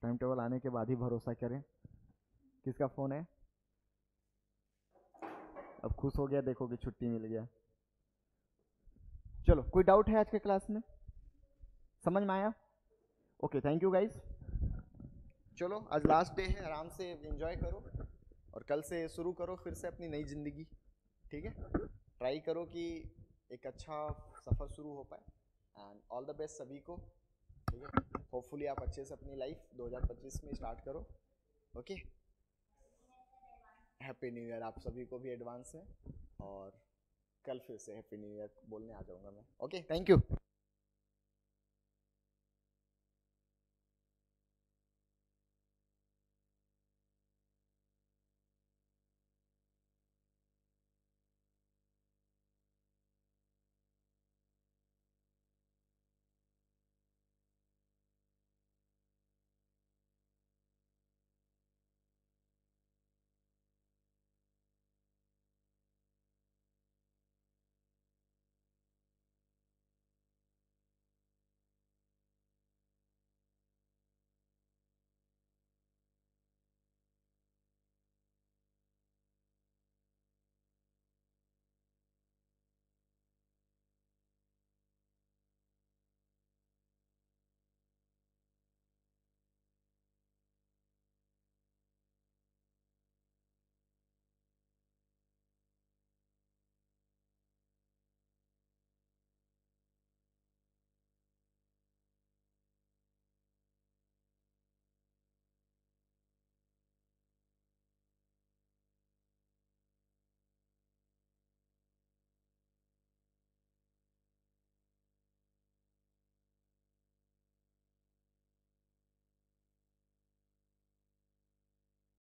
टाइम टेबल आने के बाद ही भरोसा करें। किसका फोन है? अब खुश हो गया देखो कि छुट्टी मिल गया। चलो, कोई डाउट है आज के क्लास में? समझ में आया? Okay, thank you guys. चलो, आज लास्ट डे है, आराम से एंजॉय करो और कल से शुरू करो फिर से अपनी नई जिंदगी, ठीक है। ट्राई करो कि एक अच्छा सफ़र शुरू हो पाए। एंड ऑल द बेस्ट सभी को, ठीक है। होपफुली आप अच्छे से अपनी लाइफ 2025 में स्टार्ट करो। ओके, हैप्पी न्यू ईयर आप सभी को भी एडवांस में। और कल फिर से हैप्पी न्यू ईयर बोलने आ जाऊंगा मैं। Okay, thank you.